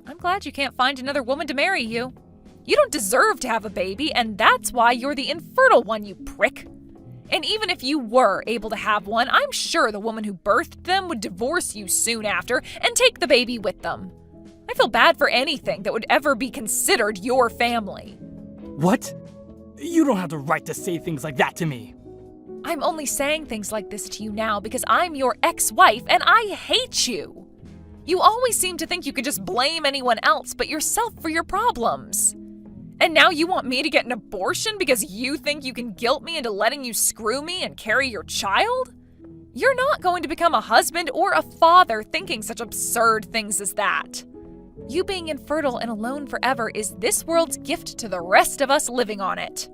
I'm glad you can't find another woman to marry you. You don't deserve to have a baby, and that's why you're the infertile one, you prick. And even if you were able to have one, I'm sure the woman who birthed them would divorce you soon after and take the baby with them. I feel bad for anything that would ever be considered your family. What? You don't have the right to say things like that to me. I'm only saying things like this to you now because I'm your ex-wife and I hate you. You always seem to think you could just blame anyone else but yourself for your problems. And now you want me to get an abortion because you think you can guilt me into letting you screw me and carry your child? You're not going to become a husband or a father thinking such absurd things as that. You being infertile and alone forever is this world's gift to the rest of us living on it.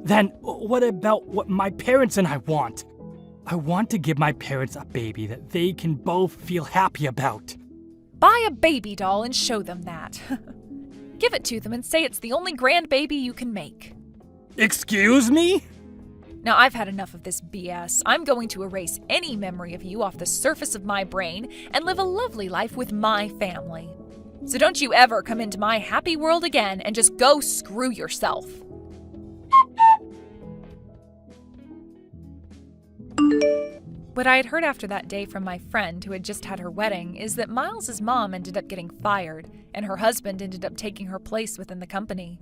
Then what about what my parents and I want? I want to give my parents a baby that they can both feel happy about. Buy a baby doll and show them that. Give it to them and say it's the only grandbaby you can make. Excuse me? Now, I've had enough of this BS. I'm going to erase any memory of you off the surface of my brain and live a lovely life with my family. So don't you ever come into my happy world again and just go screw yourself. What I had heard after that day from my friend who had just had her wedding is that Miles's mom ended up getting fired, and her husband ended up taking her place within the company.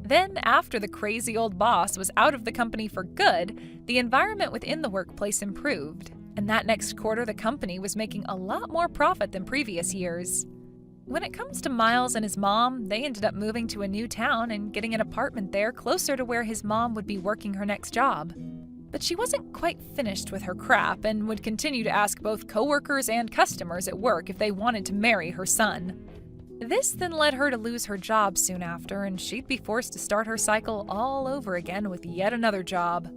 Then, after the crazy old boss was out of the company for good, the environment within the workplace improved, and that next quarter the company was making a lot more profit than previous years. When it comes to Miles and his mom, they ended up moving to a new town and getting an apartment there closer to where his mom would be working her next job. But she wasn't quite finished with her crap and would continue to ask both coworkers and customers at work if they wanted to marry her son. This then led her to lose her job soon after, and she'd be forced to start her cycle all over again with yet another job.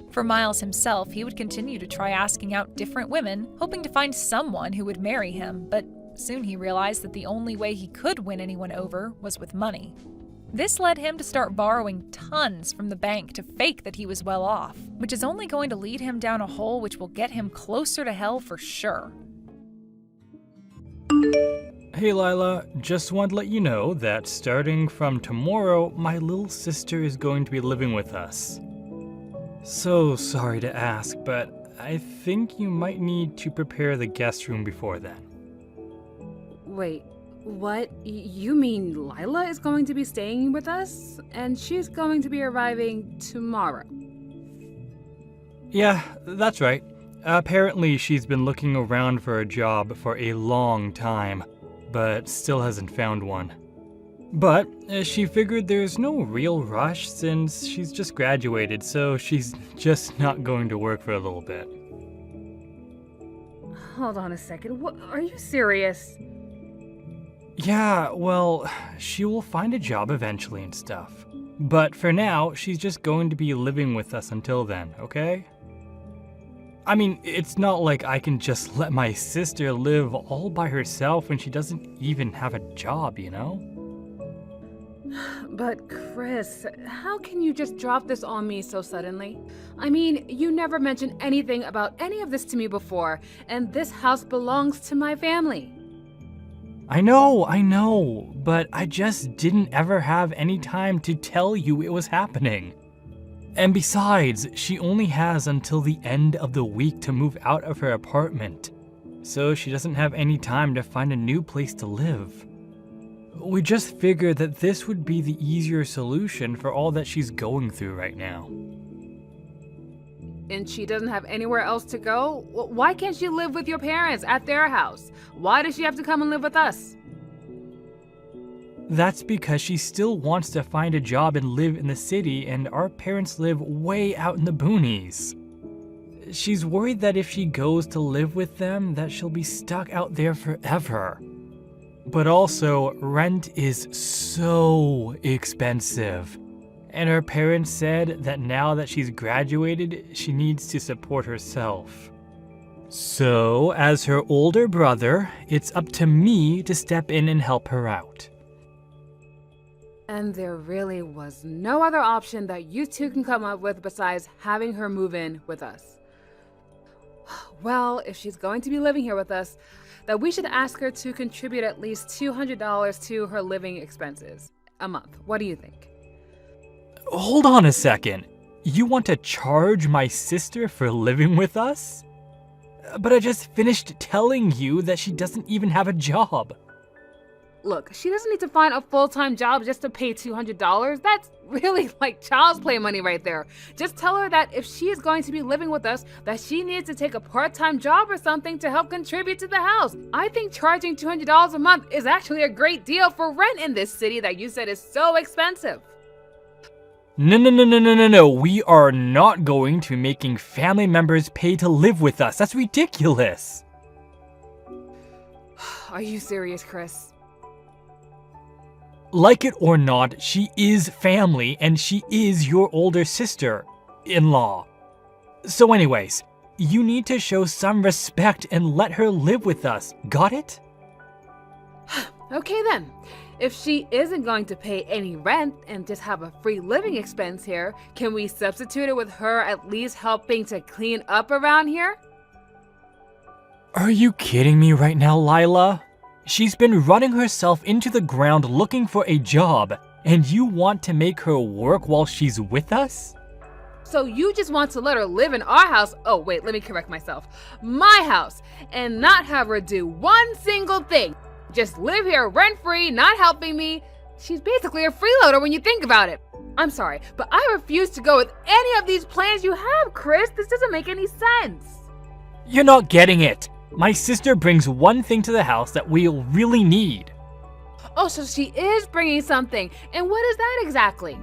For Miles himself, he would continue to try asking out different women, hoping to find someone who would marry him, but soon he realized that the only way he could win anyone over was with money. This led him to start borrowing tons from the bank to fake that he was well off, which is only going to lead him down a hole which will get him closer to hell for sure. Hey Lila, just want to let you know that starting from tomorrow, my little sister is going to be living with us. So sorry to ask, but I think you might need to prepare the guest room before then. Wait, what? You mean Lila is going to be staying with us? And she's going to be arriving tomorrow? Yeah, that's right. Apparently she's been looking around for a job for a long time, but still hasn't found one. But she figured there's no real rush since she's just graduated, so she's just not going to work for a little bit. Hold on a second. What, are you serious? Yeah, well, she will find a job eventually and stuff. But for now, she's just going to be living with us until then, okay? I mean, it's not like I can just let my sister live all by herself when she doesn't even have a job, you know? But Chris, how can you just drop this on me so suddenly? I mean, you never mentioned anything about any of this to me before, and this house belongs to my family. I know, but I just didn't ever have any time to tell you it was happening. And besides, she only has until the end of the week to move out of her apartment, so she doesn't have any time to find a new place to live. We just figured that this would be the easier solution for all that she's going through right now. And she doesn't have anywhere else to go? Why can't she live with your parents at their house? Why does she have to come and live with us? That's because she still wants to find a job and live in the city, and our parents live way out in the boonies. She's worried that if she goes to live with them, that she'll be stuck out there forever. But also, rent is so expensive. And her parents said that now that she's graduated, she needs to support herself. So, as her older brother, it's up to me to step in and help her out. And there really was no other option that you two can come up with besides having her move in with us. Well, if she's going to be living here with us, then we should ask her to contribute at least $200 to her living expenses a month. What do you think? Hold on a second. You want to charge my sister for living with us? But I just finished telling you that she doesn't even have a job. Look, she doesn't need to find a full-time job just to pay $200. That's really like child's play money right there. Just tell her that if she is going to be living with us, that she needs to take a part-time job or something to help contribute to the house. I think charging $200 a month is actually a great deal for rent in this city that you said is so expensive. No. We are not going to be making family members pay to live with us. That's ridiculous. Are you serious, Chris? Like it or not, she is family and she is your older sister-in-law. So anyways, you need to show some respect and let her live with us. Got it? Okay then. If she isn't going to pay any rent and just have a free living expense here, can we substitute it with her at least helping to clean up around here? Are you kidding me right now, Lila? She's been running herself into the ground looking for a job, and you want to make her work while she's with us? So you just want to let her live in our house, oh wait, let me correct myself, my house, and not have her do one single thing. Just live here rent-free, not helping me. She's basically a freeloader when you think about it. I'm sorry, but I refuse to go with any of these plans you have, Chris. This doesn't make any sense. You're not getting it. My sister brings one thing to the house that we'll really need. Oh, so she is bringing something. And what is that exactly?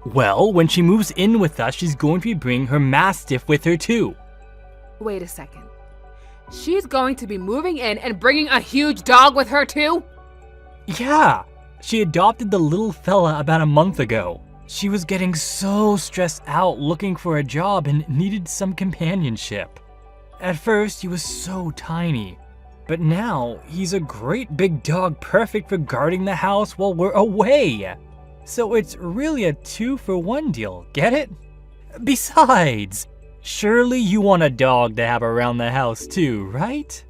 Well, when she moves in with us, she's going to be bringing her Mastiff with her too. Wait a second. She's going to be moving in and bringing a huge dog with her too? Yeah, she adopted the little fella about a month ago. She was getting so stressed out looking for a job and needed some companionship. At first, he was so tiny, but now he's a great big dog perfect for guarding the house while we're away. So it's really a 2-for-1 deal, get it? Besides, surely you want a dog to have around the house too, right?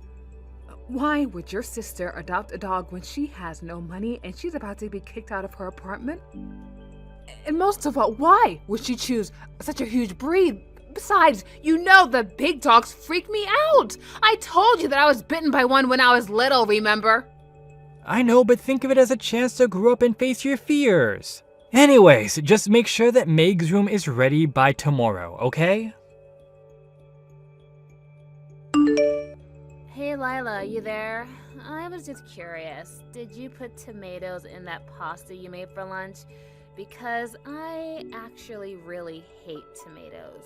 Why would your sister adopt a dog when she has no money and she's about to be kicked out of her apartment? And most of all, why would she choose such a huge breed? Besides, you know the big dogs freak me out. I told you that I was bitten by one when I was little, remember? I know, but think of it as a chance to grow up and face your fears. Anyways, just make sure that Meg's room is ready by tomorrow, okay? Hey Lila, you there? I was just curious. Did you put tomatoes in that pasta you made for lunch? Because I actually really hate tomatoes.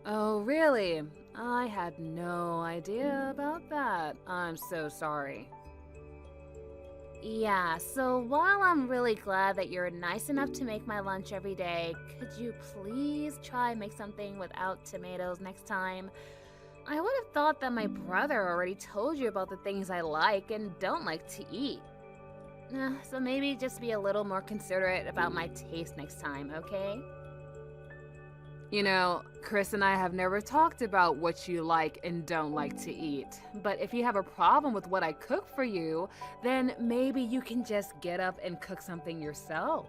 Oh, really? I had no idea about that. I'm so sorry. Yeah, so while I'm really glad that you're nice enough to make my lunch every day, could you please try and make something without tomatoes next time? I would have thought that my brother already told you about the things I like and don't like to eat. So maybe just be a little more considerate about my taste next time, okay? You know, Chris and I have never talked about what you like and don't like to eat. But if you have a problem with what I cook for you, then maybe you can just get up and cook something yourself.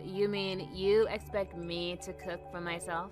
You mean you expect me to cook for myself?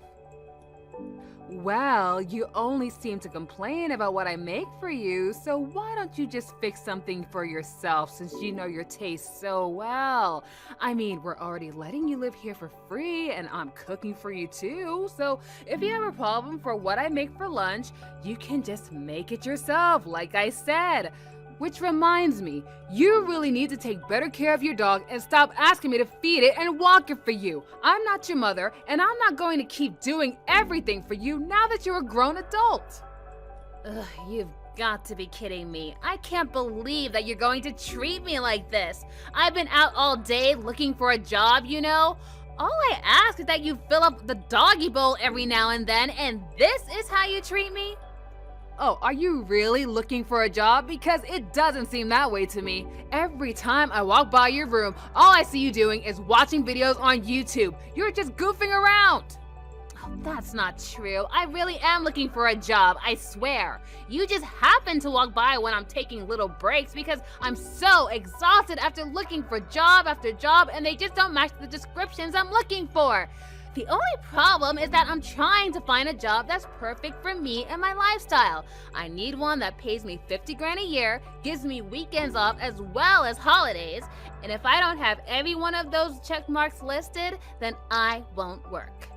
Well, you only seem to complain about what I make for you, so why don't you just fix something for yourself since you know your taste so well? I mean, we're already letting you live here for free, and I'm cooking for you too, so if you have a problem for what I make for lunch, you can just make it yourself, like I said. Which reminds me, you really need to take better care of your dog and stop asking me to feed it and walk it for you. I'm not your mother, and I'm not going to keep doing everything for you now that you're a grown adult. Ugh, you've got to be kidding me. I can't believe that you're going to treat me like this. I've been out all day looking for a job, you know? All I ask is that you fill up the doggy bowl every now and then, and this is how you treat me? Oh, are you really looking for a job? Because it doesn't seem that way to me. Every time I walk by your room, all I see you doing is watching videos on YouTube. You're just goofing around. Oh, that's not true. I really am looking for a job, I swear. You just happen to walk by when I'm taking little breaks because I'm so exhausted after looking for job after job and they just don't match the descriptions I'm looking for. The only problem is that I'm trying to find a job that's perfect for me and my lifestyle. I need one that pays me 50 grand a year, gives me weekends off as well as holidays, and if I don't have every one of those check marks listed, then I won't work.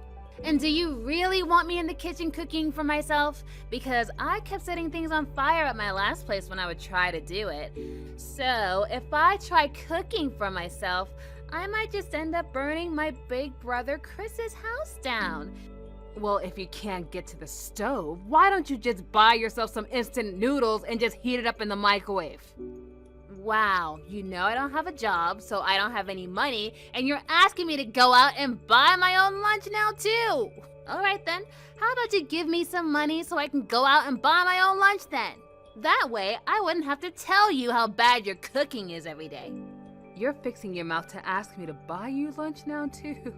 And do you really want me in the kitchen cooking for myself? Because I kept setting things on fire at my last place when I would try to do it. So if I try cooking for myself, I might just end up burning my big brother Chris's house down. Well, if you can't get to the stove, why don't you just buy yourself some instant noodles and just heat it up in the microwave? Wow, you know I don't have a job, so I don't have any money, and you're asking me to go out and buy my own lunch now too. All right then, how about you give me some money so I can go out and buy my own lunch then? That way, I wouldn't have to tell you how bad your cooking is every day. You're fixing your mouth to ask me to buy you lunch now too.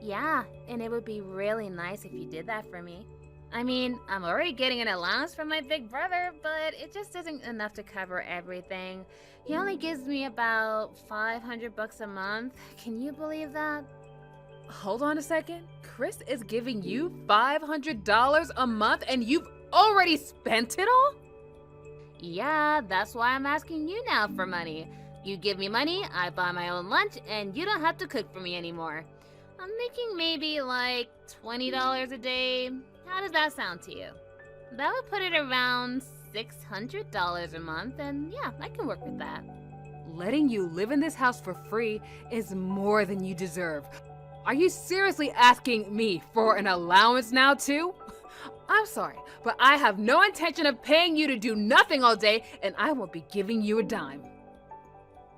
Yeah, and it would be really nice if you did that for me. I mean, I'm already getting an allowance from my big brother, but it just isn't enough to cover everything. He only gives me about $500 a month. Can you believe that? Hold on a second. Chris is giving you $500 a month and you've already spent it all? Yeah, that's why I'm asking you now for money. You give me money, I buy my own lunch, and you don't have to cook for me anymore. I'm thinking maybe like $20 a day. How does that sound to you? That would put it around $600 a month, and yeah, I can work with that. Letting you live in this house for free is more than you deserve. Are you seriously asking me for an allowance now too? I'm sorry, but I have no intention of paying you to do nothing all day, and I won't be giving you a dime.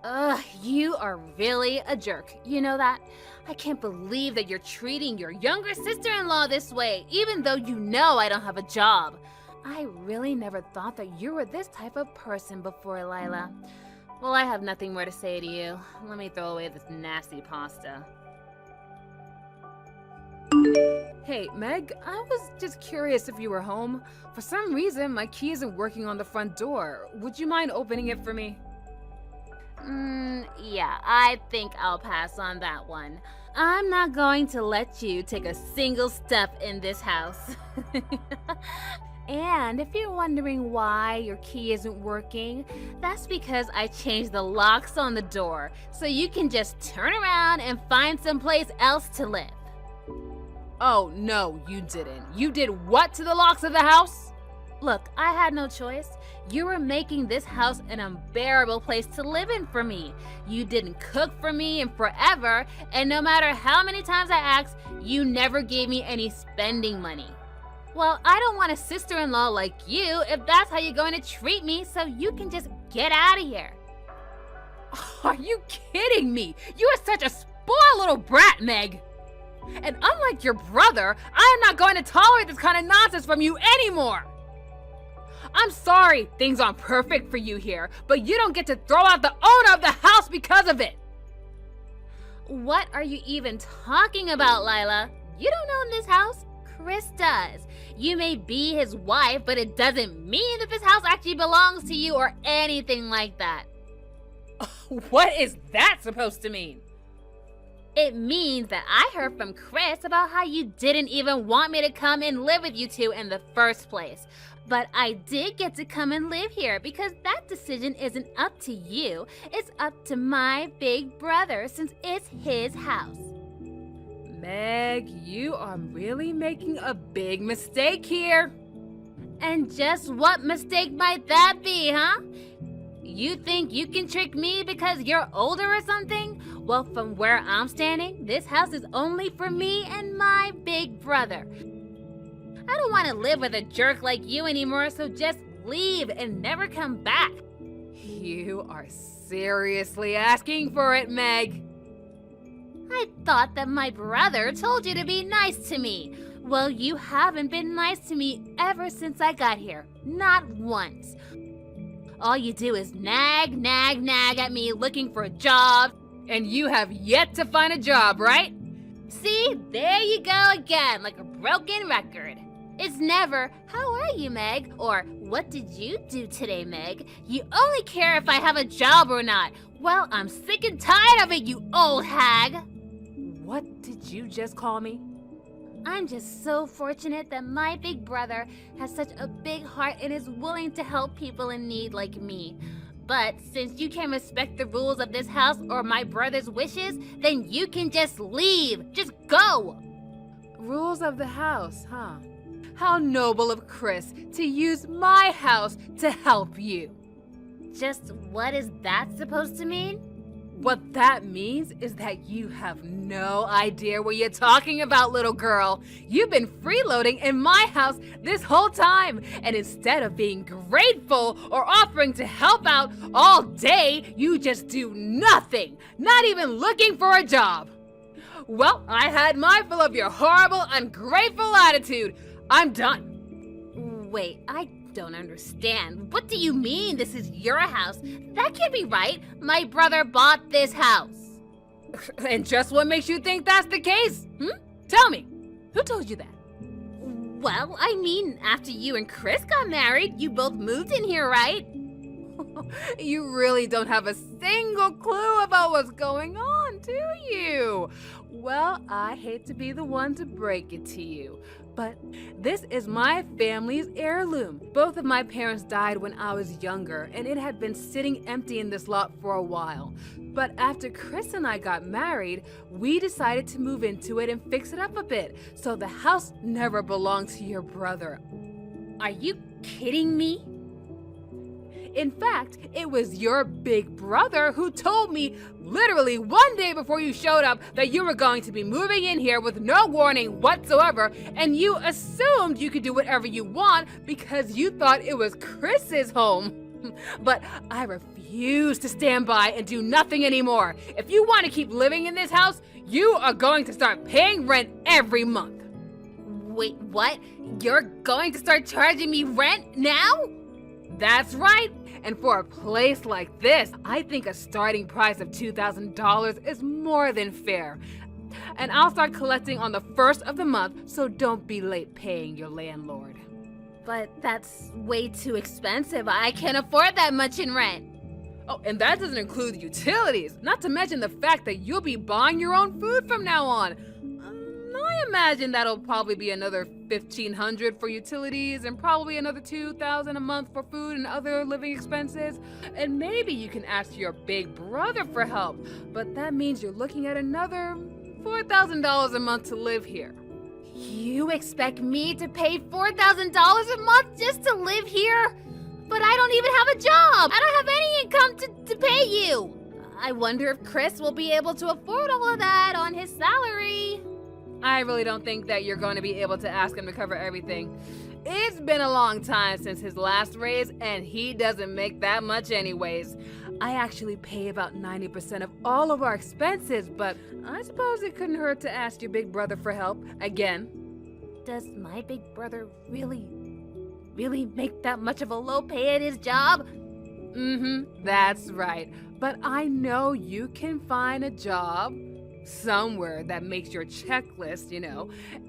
Ugh, you are really a jerk. You know that? I can't believe that you're treating your younger sister-in-law this way, even though you know I don't have a job. I really never thought that you were this type of person before, Lila. Well, I have nothing more to say to you. Let me throw away this nasty pasta. Hey, Meg, I was just curious if you were home. For some reason, my key isn't working on the front door. Would you mind opening it for me? Yeah, I think I'll pass on that one. I'm not going to let you take a single step in this house. And if you're wondering why your key isn't working, that's because I changed the locks on the door, so you can just turn around and find someplace else to live. Oh, no, you didn't. You did what to the locks of the house? Look, I had no choice. You were making this house an unbearable place to live in for me. You didn't cook for me in forever, and no matter how many times I asked, you never gave me any spending money. Well, I don't want a sister-in-law like you if that's how you're going to treat me, so you can just get out of here. Are you kidding me? You are such a spoiled little brat, Meg. And unlike your brother, I am not going to tolerate this kind of nonsense from you anymore. I'm sorry things aren't perfect for you here, but you don't get to throw out the owner of the house because of it. What are you even talking about, Lila? You don't own this house. Chris does. You may be his wife, but it doesn't mean that this house actually belongs to you or anything like that. What is that supposed to mean? It means that I heard from Chris about how you didn't even want me to come and live with you two in the first place. But I did get to come and live here because that decision isn't up to you. It's up to my big brother since it's his house. Meg, you are really making a big mistake here. And just what mistake might that be, huh? You think you can trick me because you're older or something? Well, from where I'm standing, this house is only for me and my big brother. I don't want to live with a jerk like you anymore, so just leave and never come back. You are seriously asking for it, Meg. I thought that my brother told you to be nice to me. Well, you haven't been nice to me ever since I got here. Not once. All you do is nag at me looking for a job. And you have yet to find a job, right? See, there you go again, like a broken record. It's never, how are you, Meg? Or, what did you do today, Meg? You only care if I have a job or not. Well, I'm sick and tired of it, you old hag. What did you just call me? I'm just so fortunate that my big brother has such a big heart and is willing to help people in need like me. But since you can't respect the rules of this house or my brother's wishes, then you can just leave. Just go! Rules of the house, huh? How noble of Chris to use my house to help you. Just what is that supposed to mean? What that means is that you have no idea what you're talking about, little girl. You've been freeloading in my house this whole time, and instead of being grateful or offering to help out all day, you just do nothing, not even looking for a job. Well, I had my fill of your horrible, ungrateful attitude. I'm done. Wait, I don't understand. What do you mean this is your house? That can't be right. My brother bought this house. And just what makes you think that's the case? Tell me, who told you that? Well, I mean, after you and Chris got married, you both moved in here, right? You really don't have a single clue about what's going on, do you? Well, I hate to be the one to break it to you, but this is my family's heirloom. Both of my parents died when I was younger, and it had been sitting empty in this lot for a while. But after Chris and I got married, we decided to move into it and fix it up a bit, so the house never belonged to your brother. Are you kidding me? In fact, it was your big brother who told me literally one day before you showed up that you were going to be moving in here with no warning whatsoever, and you assumed you could do whatever you want because you thought it was Chris's home. But I refuse to stand by and do nothing anymore. If you want to keep living in this house, you are going to start paying rent every month. Wait, what? You're going to start charging me rent now? That's right. And for a place like this, I think a starting price of $2,000 is more than fair. And I'll start collecting on the first of the month, so don't be late paying your landlord. But that's way too expensive. I can't afford that much in rent. Oh, and that doesn't include utilities, not to mention the fact that you'll be buying your own food from now on. I imagine that'll probably be another $1,500 for utilities and probably another $2,000 a month for food and other living expenses. And maybe you can ask your big brother for help, but that means you're looking at another $4,000 a month to live here. You expect me to pay $4,000 a month just to live here? But I don't even have a job. I don't have any income to pay you. I wonder if Chris will be able to afford all of that on his salary. I really don't think that you're going to be able to ask him to cover everything. It's been a long time since his last raise, and he doesn't make that much anyways. I actually pay about 90% of all of our expenses, but I suppose it couldn't hurt to ask your big brother for help again. Does my big brother really make that much of a low pay at his job? That's right. But I know you can find a job somewhere that makes your checklist,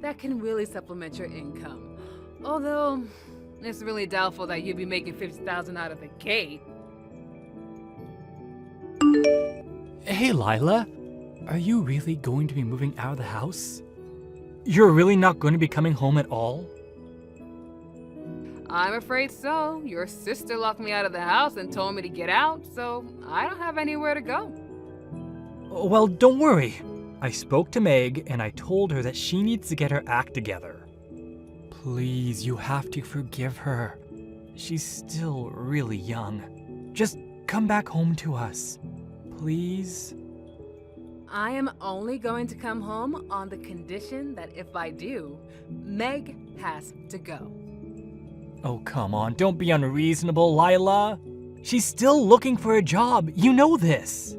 that can really supplement your income. Although, it's really doubtful that you'd be making $50,000 out of the gate. Hey, Lila, are you really going to be moving out of the house? You're really not going to be coming home at all? I'm afraid so. Your sister locked me out of the house and told me to get out, so I don't have anywhere to go. Well, don't worry. I spoke to Meg and I told her that she needs to get her act together. Please, you have to forgive her. She's still really young. Just come back home to us. Please? I am only going to come home on the condition that if I do, Meg has to go. Oh, come on, don't be unreasonable, Lila. She's still looking for a job. You know this.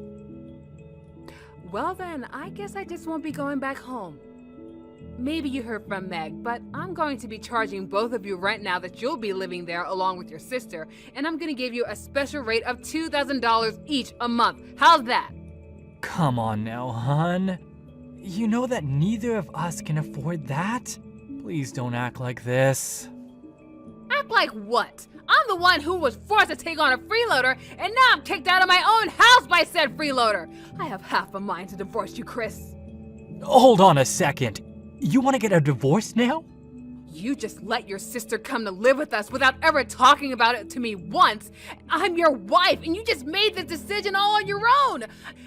Well then, I guess I just won't be going back home. Maybe you heard from Meg, but I'm going to be charging both of you rent now that you'll be living there along with your sister, and I'm going to give you a special rate of $2,000 each a month. How's that? Come on now, hon. You know that neither of us can afford that? Please don't act like this. Act like what? I'm the one who was forced to take on a freeloader, and now I'm kicked out of my own house by said freeloader. I have half a mind to divorce you, Chris. Hold on a second. You want to get a divorce now? You just let your sister come to live with us without ever talking about it to me once. I'm your wife, and you just made this decision all on your own.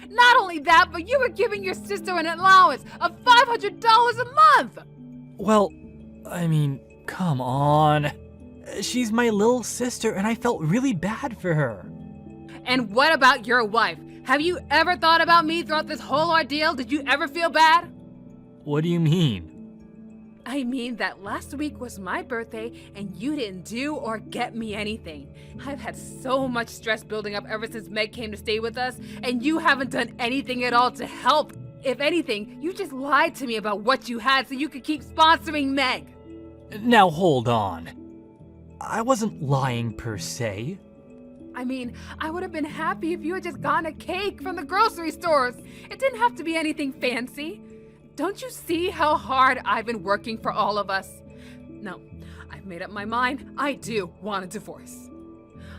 Not only that, but you were giving your sister an allowance of $500 a month. Well, I mean, come on. She's my little sister, and I felt really bad for her. And what about your wife? Have you ever thought about me throughout this whole ordeal? Did you ever feel bad? What do you mean? I mean that last week was my birthday and you didn't do or get me anything. I've had so much stress building up ever since Meg came to stay with us, and you haven't done anything at all to help. If anything, you just lied to me about what you had so you could keep sponsoring Meg. Now hold on. I wasn't lying per se. I mean, I would have been happy if you had just gotten a cake from the grocery stores. It didn't have to be anything fancy. Don't you see how hard I've been working for all of us? No, I've made up my mind. I do want a divorce.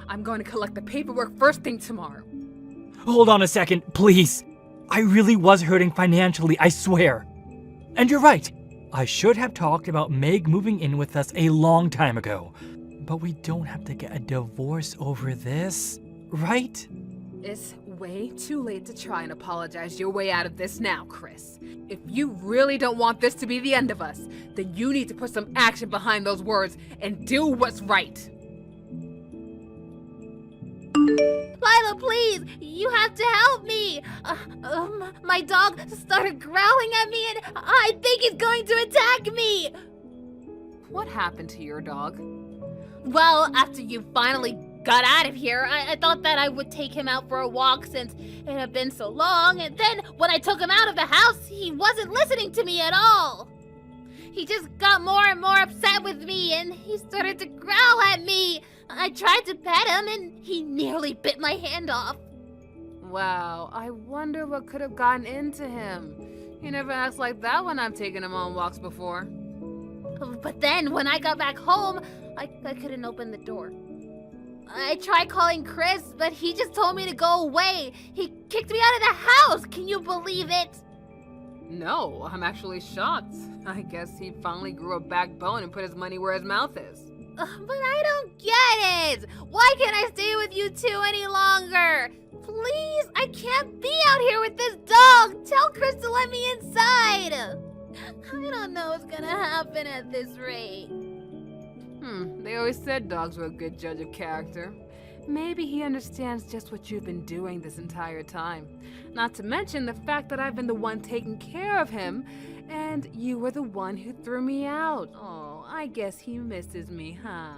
I'm going to collect the paperwork first thing tomorrow. Hold on a second, please. I really was hurting financially, I swear. And you're right. I should have talked about Meg moving in with us a long time ago. But we don't have to get a divorce over this, right? It's way too late to try and apologize your way out of this now, Chris. If you really don't want this to be the end of us, then you need to put some action behind those words and do what's right. Lila, please, you have to help me. My dog started growling at me and I think he's going to attack me. What happened to your dog? Well, after you finally got out of here, I thought that I would take him out for a walk since it had been so long, and then when I took him out of the house, he wasn't listening to me at all. He just got more and more upset with me, and he started to growl at me. I tried to pet him, and he nearly bit my hand off. Wow, I wonder what could have gotten into him. He never acts like that when I'm taking him on walks before. But then, when I got back home, I couldn't open the door. I tried calling Chris, but he just told me to go away. He kicked me out of the house. Can you believe it? No, I'm actually shocked. I guess he finally grew a backbone and put his money where his mouth is. But I don't get it. Why can't I stay with you two any longer? Please, I can't be out here with this dog. Tell Chris to let me inside. I don't know what's gonna happen at this rate. They always said dogs were a good judge of character. Maybe he understands just what you've been doing this entire time. Not to mention the fact that I've been the one taking care of him, and you were the one who threw me out. Oh, I guess he misses me, huh?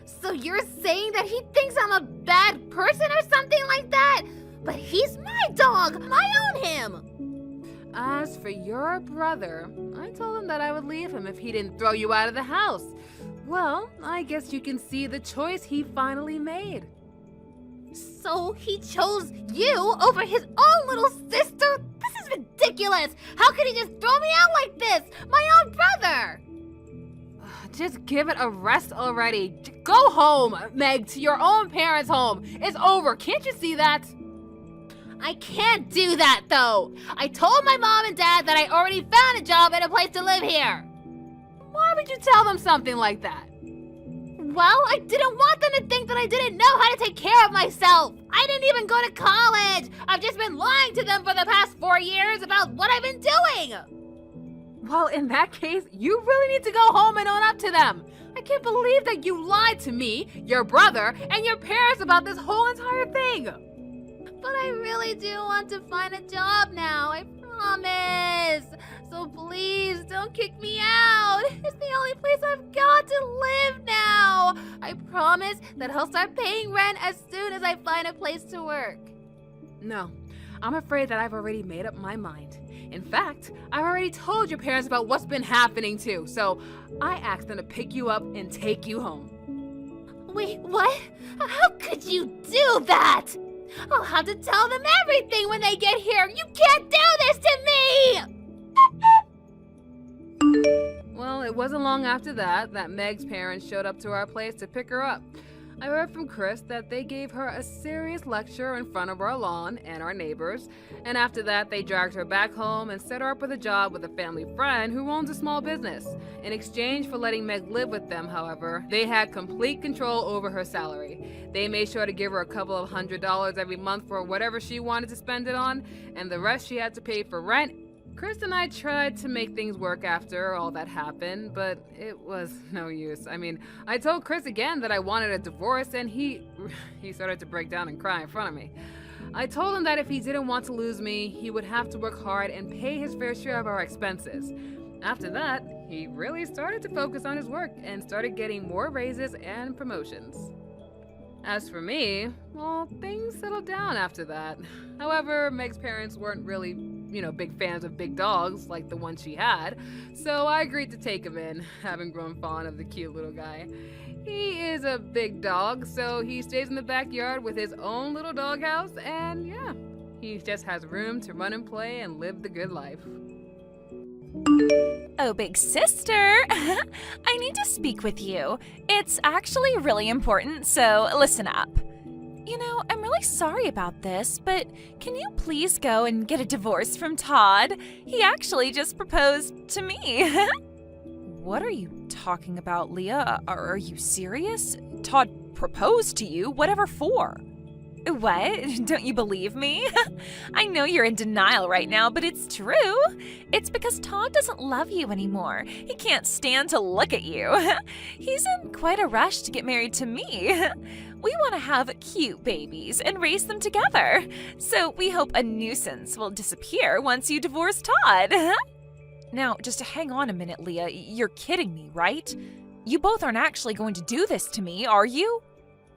So you're saying that he thinks I'm a bad person or something like that? But he's my dog. I own him. As for your brother, I told him that I would leave him if he didn't throw you out of the house. Well, I guess you can see the choice he finally made. So he chose you over his own little sister? This is ridiculous! How could he just throw me out like this? My own brother! Just give it a rest already. Go home, Meg, to your own parents' home. It's over. Can't you see that? I can't do that, though. I told my mom and dad that I already found a job and a place to live here. Why would you tell them something like that? Well, I didn't want them to think that I didn't know how to take care of myself. I didn't even go to college. I've just been lying to them for the past 4 years about what I've been doing. Well, in that case, you really need to go home and own up to them. I can't believe that you lied to me, your brother, and your parents about this whole entire thing. But I really do want to find a job now, I promise. So please, don't kick me out. It's the only place I've got to live now. I promise that I'll start paying rent as soon as I find a place to work. No, I'm afraid that I've already made up my mind. In fact, I've already told your parents about what's been happening too, so I asked them to pick you up and take you home. Wait, what? How could you do that? I'll have to tell them everything when they get here. You can't do this to me! Well, it wasn't long after that Meg's parents showed up to our place to pick her up. I heard from Chris that they gave her a serious lecture in front of our lawn and our neighbors, and after that they dragged her back home and set her up with a job with a family friend who owns a small business. In exchange for letting Meg live with them, however, they had complete control over her salary. They made sure to give her a couple of $100 every month for whatever she wanted to spend it on, and the rest she had to pay for rent. Chris and I tried to make things work after all that happened, but it was no use. I mean, I told Chris again that I wanted a divorce, and he started to break down and cry in front of me. I told him that if he didn't want to lose me, he would have to work hard and pay his fair share of our expenses. After that, he really started to focus on his work and started getting more raises and promotions. As for me, well, things settled down after that. However, Meg's parents weren't really, big fans of big dogs like the one she had, so I agreed to take him in, having grown fond of the cute little guy. He is a big dog, so he stays in the backyard with his own little doghouse, and yeah, he just has room to run and play and live the good life. Oh, big sister, I need to speak with you. It's actually really important, so listen up. I'm really sorry about this, but can you please go and get a divorce from Todd? He actually just proposed to me. What are you talking about, Leah? Are you serious? Todd proposed to you? Whatever for? What? Don't you believe me? I know you're in denial right now, but it's true. It's because Todd doesn't love you anymore. He can't stand to look at you. He's in quite a rush to get married to me. We want to have cute babies and raise them together. So we hope a nuisance will disappear once you divorce Todd. Now, just hang on a minute, Leah. You're kidding me, right? You both aren't actually going to do this to me, are you?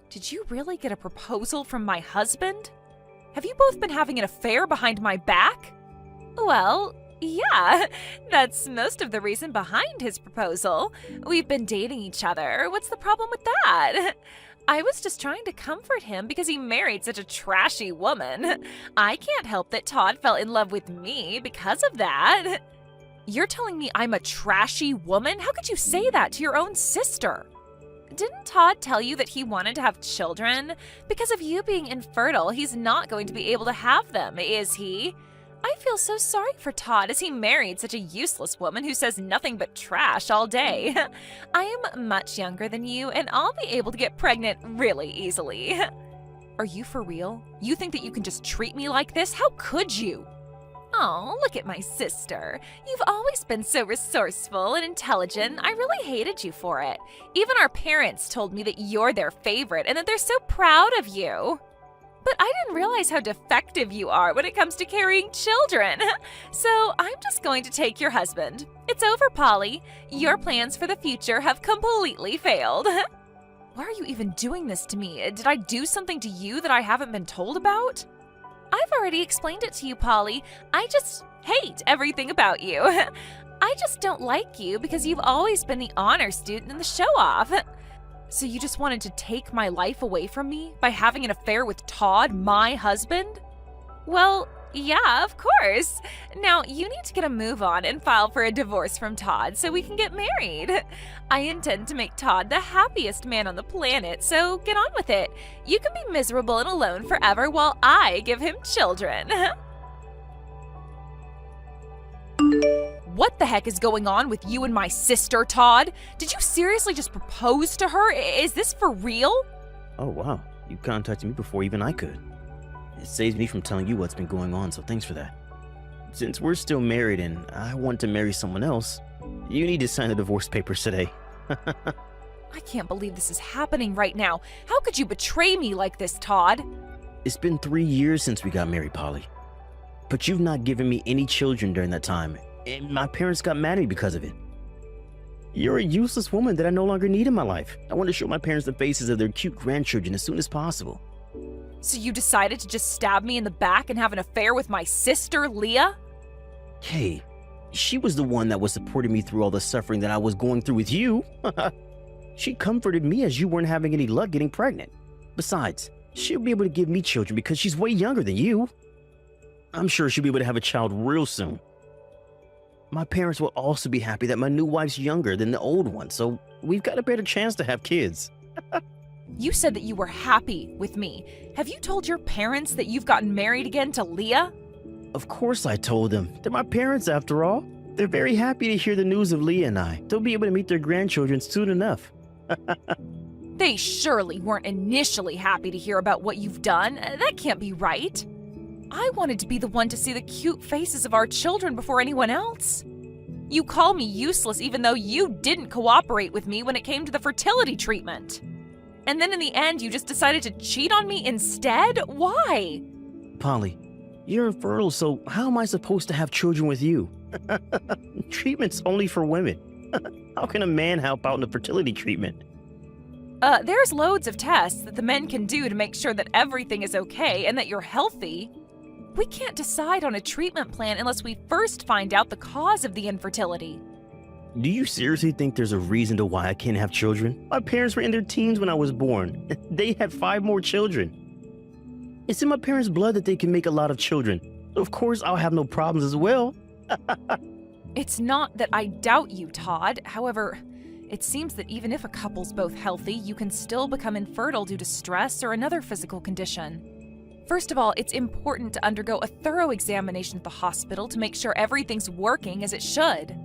Did you really get a proposal from my husband? Have you both been having an affair behind my back? Well, yeah, that's most of the reason behind his proposal. We've been dating each other. What's the problem with that? I was just trying to comfort him because he married such a trashy woman. I can't help that Todd fell in love with me because of that. You're telling me I'm a trashy woman? How could you say that to your own sister? Didn't Todd tell you that he wanted to have children? Because of you being infertile, he's not going to be able to have them, is he? I feel so sorry for Todd as he married such a useless woman who says nothing but trash all day. I am much younger than you, and I'll be able to get pregnant really easily. Are you for real? You think that you can just treat me like this? How could you? Oh, look at my sister. You've always been so resourceful and intelligent. I really hated you for it. Even our parents told me that you're their favorite and that they're so proud of you. But I didn't realize how defective you are when it comes to carrying children. So I'm just going to take your husband. It's over, Polly. Your plans for the future have completely failed. Why are you even doing this to me? Did I do something to you that I haven't been told about? I've already explained it to you, Polly. I just hate everything about you. I just don't like you because you've always been the honor student and the show-off. So you just wanted to take my life away from me by having an affair with Todd, my husband? Well, yeah, of course. Now, you need to get a move on and file for a divorce from Todd so we can get married. I intend to make Todd the happiest man on the planet, so get on with it. You can be miserable and alone forever while I give him children. What the heck is going on with you and my sister, Todd? Did you seriously just propose to her? Is this for real? Oh, wow. You contacted me before even I could. It saves me from telling you what's been going on, so thanks for that. Since we're still married and I want to marry someone else, you need to sign the divorce papers today. I can't believe this is happening right now. How could you betray me like this, Todd? It's been 3 years since we got married, Polly. But you've not given me any children during that time, and my parents got mad at me because of it. You're a useless woman that I no longer need in my life. I want to show my parents the faces of their cute grandchildren as soon as possible. So you decided to just stab me in the back and have an affair with my sister, Leah? Hey, she was the one that was supporting me through all the suffering that I was going through with you. She comforted me as you weren't having any luck getting pregnant. Besides, she'll be able to give me children because she's way younger than you. I'm sure she'll be able to have a child real soon. My parents will also be happy that my new wife's younger than the old one, so we've got a better chance to have kids. You said that you were happy with me. Have you told your parents that you've gotten married again to Leah? Of course I told them. They're my parents after all. They're very happy to hear the news of Leah and I. They'll be able to meet their grandchildren soon enough. They surely weren't initially happy to hear about what you've done. That can't be right. I wanted to be the one to see the cute faces of our children before anyone else. You call me useless even though you didn't cooperate with me when it came to the fertility treatment. And then in the end, you just decided to cheat on me instead? Why? Polly, you're infertile, so how am I supposed to have children with you? Treatment's only for women. How can a man help out in a fertility treatment? There's loads of tests that the men can do to make sure that everything is okay and that you're healthy. We can't decide on a treatment plan unless we first find out the cause of the infertility. Do you seriously think there's a reason to why I can't have children? My parents were in their teens when I was born. They had 5 more children. It's in my parents' blood that they can make a lot of children. Of course, I'll have no problems as well. It's not that I doubt you, Todd. However, it seems that even if a couple's both healthy, you can still become infertile due to stress or another physical condition. First of all, it's important to undergo a thorough examination at the hospital to make sure everything's working as it should.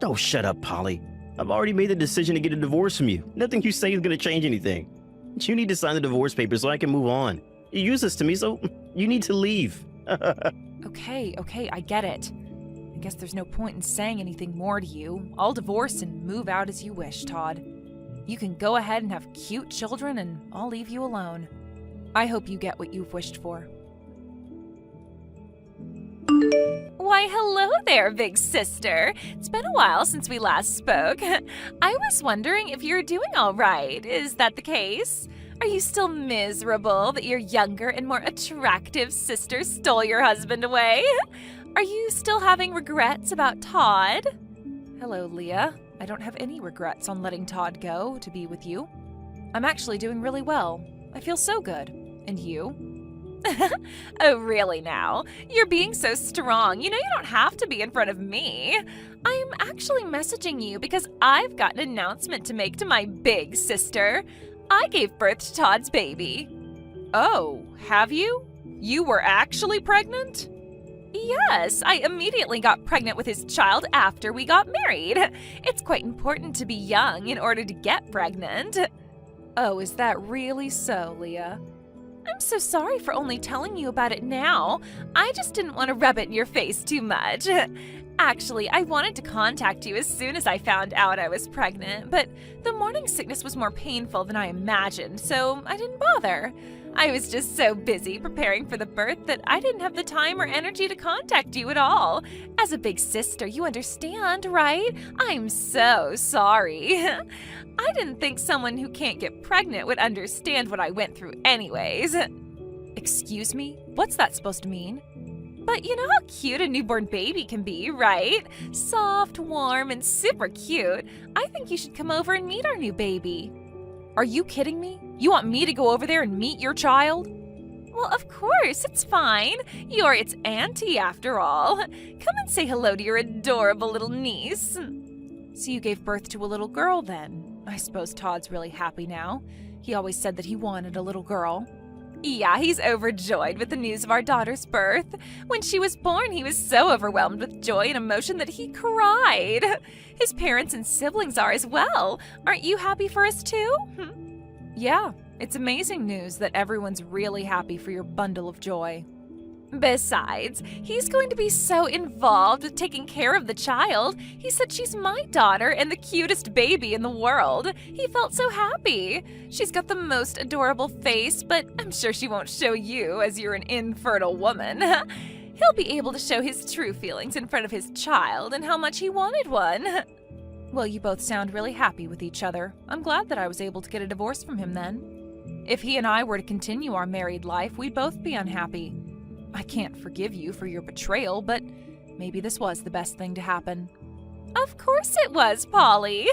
Oh, shut up, Polly. I've already made the decision to get a divorce from you. Nothing you say is going to change anything. You need to sign the divorce papers so I can move on. You're useless to me, so you need to leave. Okay, I get it. I guess there's no point in saying anything more to you. I'll divorce and move out as you wish, Todd. You can go ahead and have cute children, and I'll leave you alone. I hope you get what you've wished for. Why, hello there, big sister. It's been a while since we last spoke. I was wondering if you're doing all right. Is that the case? Are you still miserable that your younger and more attractive sister stole your husband away? Are you still having regrets about Todd? Hello, Leah. I don't have any regrets on letting Todd go to be with you. I'm actually doing really well. I feel so good. And you? Oh, really now? You're being so strong. You know you don't have to be in front of me. I'm actually messaging you because I've got an announcement to make to my big sister. I gave birth to Todd's baby. Oh, have you? You were actually pregnant? Yes, I immediately got pregnant with his child after we got married. It's quite important to be young in order to get pregnant. Oh, is that really so, Leah? I'm so sorry for only telling you about it now. I just didn't want to rub it in your face too much. Actually, I wanted to contact you as soon as I found out I was pregnant, but the morning sickness was more painful than I imagined, so I didn't bother. I was just so busy preparing for the birth that I didn't have the time or energy to contact you at all. As a big sister, you understand, right? I'm so sorry. I didn't think someone who can't get pregnant would understand what I went through anyways. Excuse me? What's that supposed to mean? But you know how cute a newborn baby can be, right? Soft, warm, and super cute. I think you should come over and meet our new baby. Are you kidding me? You want me to go over there and meet your child? Well, of course, it's fine. You're its auntie after all. Come and say hello to your adorable little niece. So you gave birth to a little girl then? I suppose Todd's really happy now. He always said that he wanted a little girl. Yeah, he's overjoyed with the news of our daughter's birth. When she was born, he was so overwhelmed with joy and emotion that he cried. His parents and siblings are as well. Aren't you happy for us too? Yeah, it's amazing news that everyone's really happy for your bundle of joy. Besides, he's going to be so involved with taking care of the child. He said she's my daughter and the cutest baby in the world. He felt so happy. She's got the most adorable face, but I'm sure she won't show you as you're an infertile woman. He'll be able to show his true feelings in front of his child and how much he wanted one. Well, you both sound really happy with each other. I'm glad that I was able to get a divorce from him then. If he and I were to continue our married life, we'd both be unhappy. I can't forgive you for your betrayal, but maybe this was the best thing to happen. Of course it was, Polly.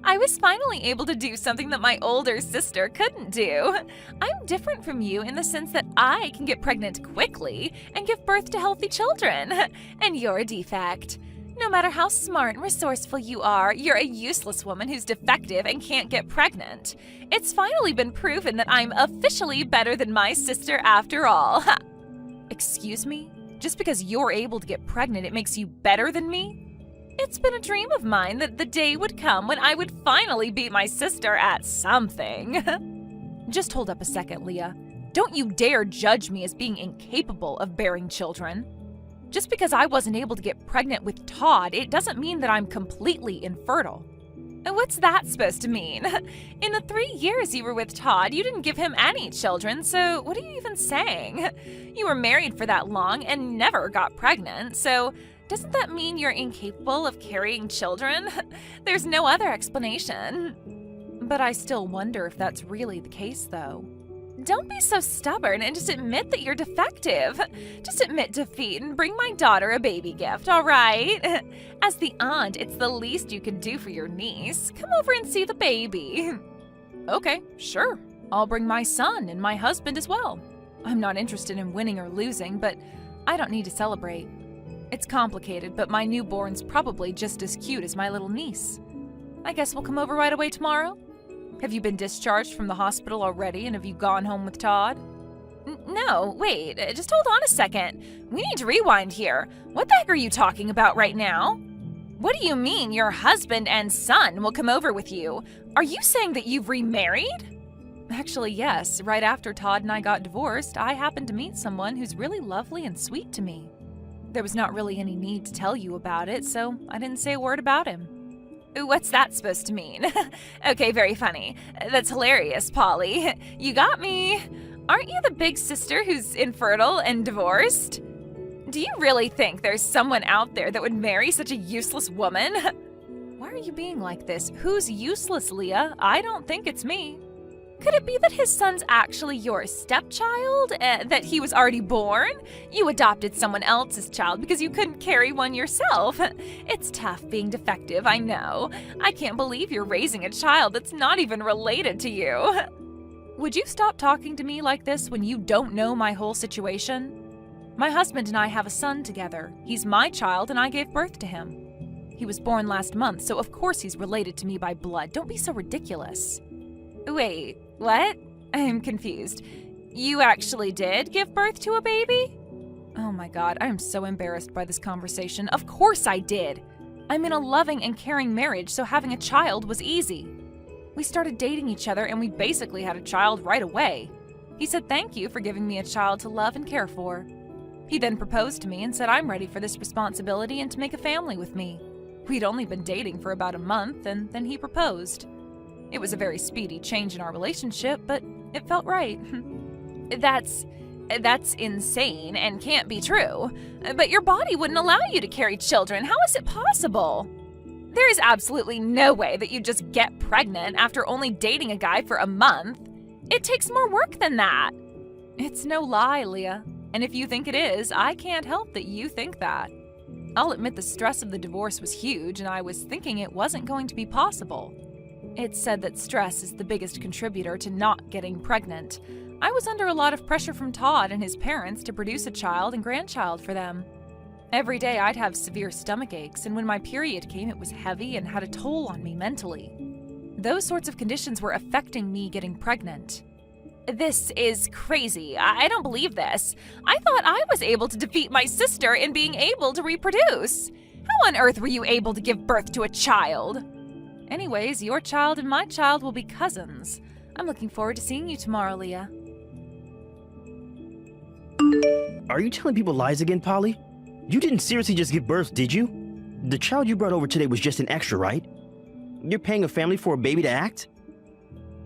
I was finally able to do something that my older sister couldn't do. I'm different from you in the sense that I can get pregnant quickly and give birth to healthy children. And you're a defect. No matter how smart and resourceful you are, you're a useless woman who's defective and can't get pregnant. It's finally been proven that I'm officially better than my sister after all. Excuse me? Just because you're able to get pregnant, it makes you better than me? It's been a dream of mine that the day would come when I would finally beat my sister at something. Just hold up a second, Leah. Don't you dare judge me as being incapable of bearing children. Just because I wasn't able to get pregnant with Todd, it doesn't mean that I'm completely infertile. And what's that supposed to mean? In the 3 years you were with Todd, you didn't give him any children, so what are you even saying? You were married for that long and never got pregnant, so doesn't that mean you're incapable of carrying children? There's no other explanation. But I still wonder if that's really the case, though. Don't be so stubborn and just admit that you're defective. Just admit defeat and bring my daughter a baby gift, all right? As the aunt, it's the least you can do for your niece. Come over and see the baby. Okay, sure. I'll bring my son and my husband as well. I'm not interested in winning or losing, but I don't need to celebrate. It's complicated, but my newborn's probably just as cute as my little niece. I guess we'll come over right away tomorrow? Have you been discharged from the hospital already, and have you gone home with Todd? No, wait, just hold on a second. We need to rewind here. What the heck are you talking about right now? What do you mean your husband and son will come over with you? Are you saying that you've remarried? Actually, yes. Right after Todd and I got divorced, I happened to meet someone who's really lovely and sweet to me. There was not really any need to tell you about it, so I didn't say a word about him. What's that supposed to mean? Okay, very funny. That's hilarious, Polly. You got me. Aren't you the big sister who's infertile and divorced? Do you really think there's someone out there that would marry such a useless woman? Why are you being like this? Who's useless, Leah? I don't think it's me. Could it be that his son's actually your stepchild? That he was already born? You adopted someone else's child because you couldn't carry one yourself. It's tough being defective, I know. I can't believe you're raising a child that's not even related to you. Would you stop talking to me like this when you don't know my whole situation? My husband and I have a son together. He's my child and I gave birth to him. He was born last month, so of course he's related to me by blood. Don't be so ridiculous. Wait, what? I'm confused. You actually did give birth to a baby? Oh my god, I am so embarrassed by this conversation. Of course I did. I'm in a loving and caring marriage, so having a child was easy. We started dating each other and we basically had a child right away. He said thank you for giving me a child to love and care for. He then proposed to me and said I'm ready for this responsibility and to make a family with me. We'd only been dating for about a month and then he proposed. It was a very speedy change in our relationship, but it felt right. That's insane and can't be true. But your body wouldn't allow you to carry children. How is it possible? There is absolutely no way that you just get pregnant after only dating a guy for a month. It takes more work than that. It's no lie, Leah. And if you think it is, I can't help that you think that. I'll admit the stress of the divorce was huge, and I was thinking it wasn't going to be possible. It's said that stress is the biggest contributor to not getting pregnant. I was under a lot of pressure from Todd and his parents to produce a child and grandchild for them. Every day I'd have severe stomach aches, and when my period came, it was heavy and had a toll on me mentally. Those sorts of conditions were affecting me getting pregnant. This is crazy. I don't believe this. I thought I was able to defeat my sister in being able to reproduce. How on earth were you able to give birth to a child? Anyways, your child and my child will be cousins. I'm looking forward to seeing you tomorrow, Leah. Are you telling people lies again, Polly? You didn't seriously just give birth, did you? The child you brought over today was just an extra, right? You're paying a family for a baby to act?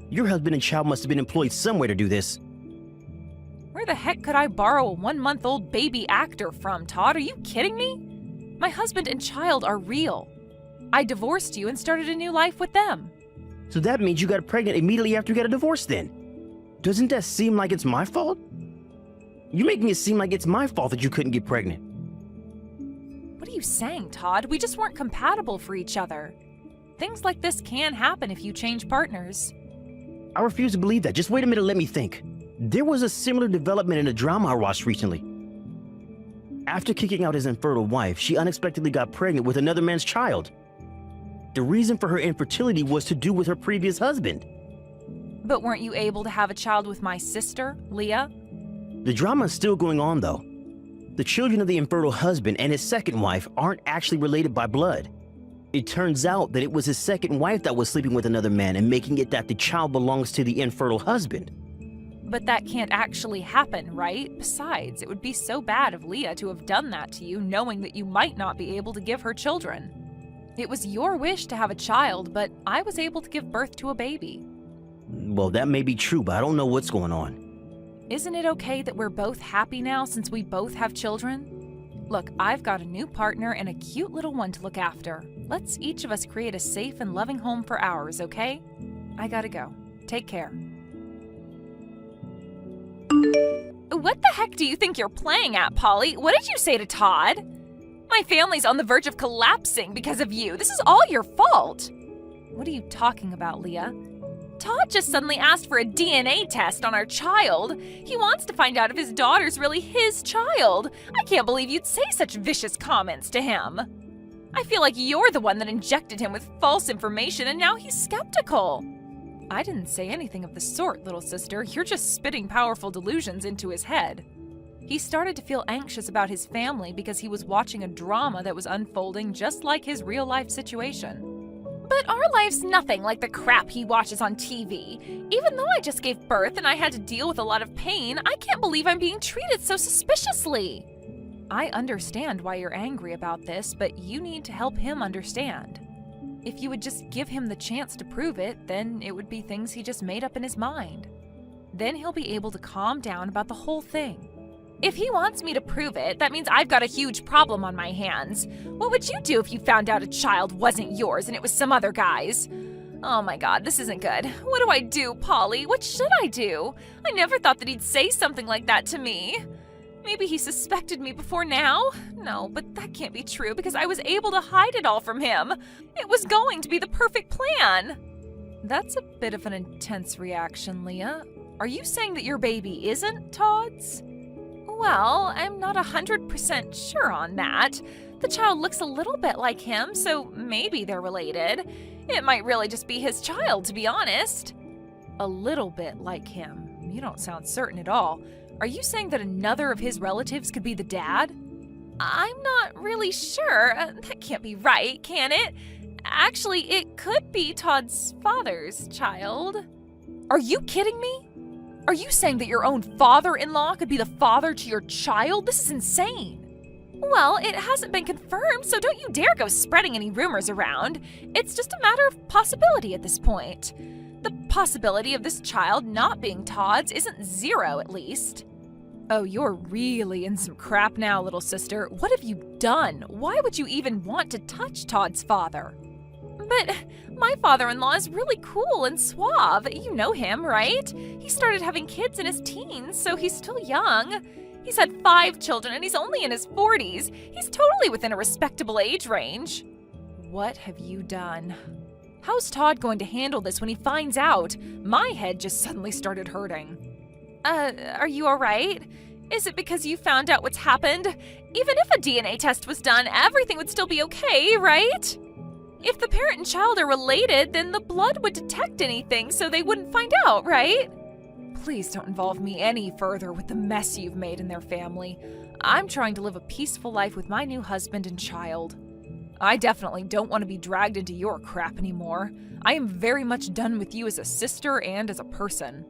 Your husband and child must have been employed somewhere to do this. Where the heck could I borrow a 1-month-old baby actor from, Todd? Are you kidding me? My husband and child are real. I divorced you and started a new life with them. So that means you got pregnant immediately after you got a divorce then. Doesn't that seem like it's my fault? You're making it seem like it's my fault that you couldn't get pregnant. What are you saying, Todd? We just weren't compatible for each other. Things like this can happen if you change partners. I refuse to believe that. Just wait a minute, let me think. There was a similar development in a drama I watched recently. After kicking out his infertile wife, she unexpectedly got pregnant with another man's child. The reason for her infertility was to do with her previous husband. But weren't you able to have a child with my sister, Leah? The drama is still going on, though. The children of the infertile husband and his second wife aren't actually related by blood. It turns out that it was his second wife that was sleeping with another man and making it that the child belongs to the infertile husband. But that can't actually happen, right? Besides, it would be so bad of Leah to have done that to you, knowing that you might not be able to give her children. It was your wish to have a child, but I was able to give birth to a baby. Well, that may be true, but I don't know what's going on. Isn't it okay that we're both happy now since we both have children? Look, I've got a new partner and a cute little one to look after. Let's each of us create a safe and loving home for ours, okay? I gotta go. Take care. What the heck do you think you're playing at, Polly? What did you say to Todd? My family's on the verge of collapsing because of you. This is all your fault. What are you talking about, Leah? Todd just suddenly asked for a DNA test on our child. He wants to find out if his daughter's really his child. I can't believe you'd say such vicious comments to him. I feel like you're the one that injected him with false information and now he's skeptical. I didn't say anything of the sort, little sister. You're just spitting powerful delusions into his head. He started to feel anxious about his family because he was watching a drama that was unfolding just like his real-life situation. But our life's nothing like the crap he watches on TV. Even though I just gave birth and I had to deal with a lot of pain, I can't believe I'm being treated so suspiciously. I understand why you're angry about this, but you need to help him understand. If you would just give him the chance to prove it, then it would be things he just made up in his mind. Then he'll be able to calm down about the whole thing. If he wants me to prove it, that means I've got a huge problem on my hands. What would you do if you found out a child wasn't yours and it was some other guy's? Oh my god, this isn't good. What do I do, Polly? What should I do? I never thought that he'd say something like that to me. Maybe he suspected me before now? No, but that can't be true because I was able to hide it all from him. It was going to be the perfect plan. That's a bit of an intense reaction, Leah. Are you saying that your baby isn't Todd's? Well, I'm not 100% sure on that. The child looks a little bit like him, so maybe they're related. It might really just be his child, to be honest. A little bit like him. You don't sound certain at all. Are you saying that another of his relatives could be the dad? I'm not really sure. That can't be right, can it? Actually, it could be Todd's father's child. Are you kidding me? Are you saying that your own father-in-law could be the father to your child? This is insane. Well, it hasn't been confirmed, so don't you dare go spreading any rumors around. It's just a matter of possibility at this point. The possibility of this child not being Todd's isn't zero, at least. Oh, you're really in some crap now, little sister. What have you done? Why would you even want to touch Todd's father? But my father-in-law is really cool and suave. You know him, right? He started having kids in his teens, so he's still young. He's had 5 children and he's only in his 40s. He's totally within a respectable age range. What have you done? How's Todd going to handle this when he finds out? My head just suddenly started hurting. Are you all right? Is it because you found out what's happened? Even if a DNA test was done, everything would still be okay, right? If the parent and child are related, then the blood would detect anything so they wouldn't find out, right? Please don't involve me any further with the mess you've made in their family. I'm trying to live a peaceful life with my new husband and child. I definitely don't want to be dragged into your crap anymore. I am very much done with you as a sister and as a person.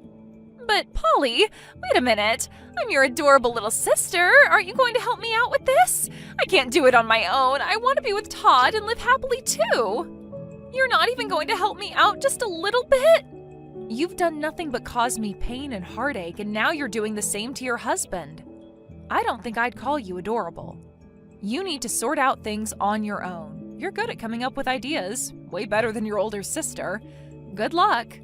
But Polly, wait a minute. I'm your adorable little sister. Aren't you going to help me out with this? I can't do it on my own. I want to be with Todd and live happily too. You're not even going to help me out just a little bit? You've done nothing but cause me pain and heartache, and now you're doing the same to your husband. I don't think I'd call you adorable. You need to sort out things on your own. You're good at coming up with ideas, way better than your older sister. Good luck.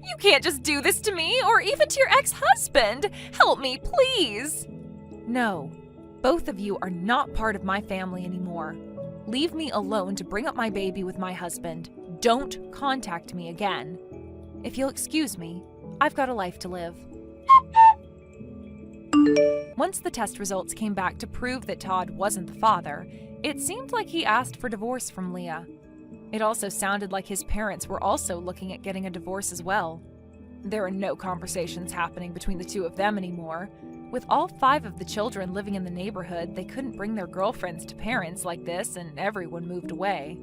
You can't just do this to me, or even to your ex-husband. Help me, please. No, both of you are not part of my family anymore. Leave me alone to bring up my baby with my husband. Don't contact me again. If you'll excuse me, I've got a life to live. Once the test results came back to prove that Todd wasn't the father, it seemed like he asked for divorce from Leah. It also sounded like his parents were also looking at getting a divorce as well. There are no conversations happening between the two of them anymore. With all 5 of the children living in the neighborhood, they couldn't bring their girlfriends to parents like this, and everyone moved away.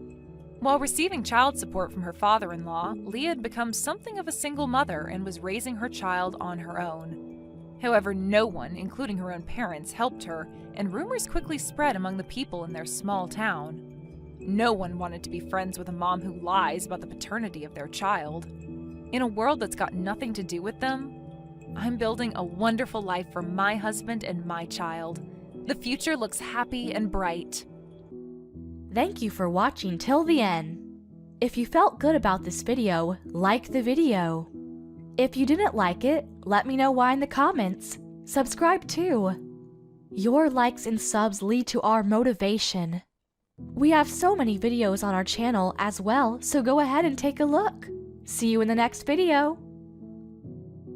While receiving child support from her father-in-law, Leah had become something of a single mother and was raising her child on her own. However, no one, including her own parents, helped her, and rumors quickly spread among the people in their small town. No one wanted to be friends with a mom who lies about the paternity of their child. In a world that's got nothing to do with them, I'm building a wonderful life for my husband and my child. The future looks happy and bright. Thank you for watching till the end. If you felt good about this video, like the video. If you didn't like it, let me know why in the comments. Subscribe too. Your likes and subs lead to our motivation. We have so many videos on our channel as well, so go ahead and take a look. See you in the next video.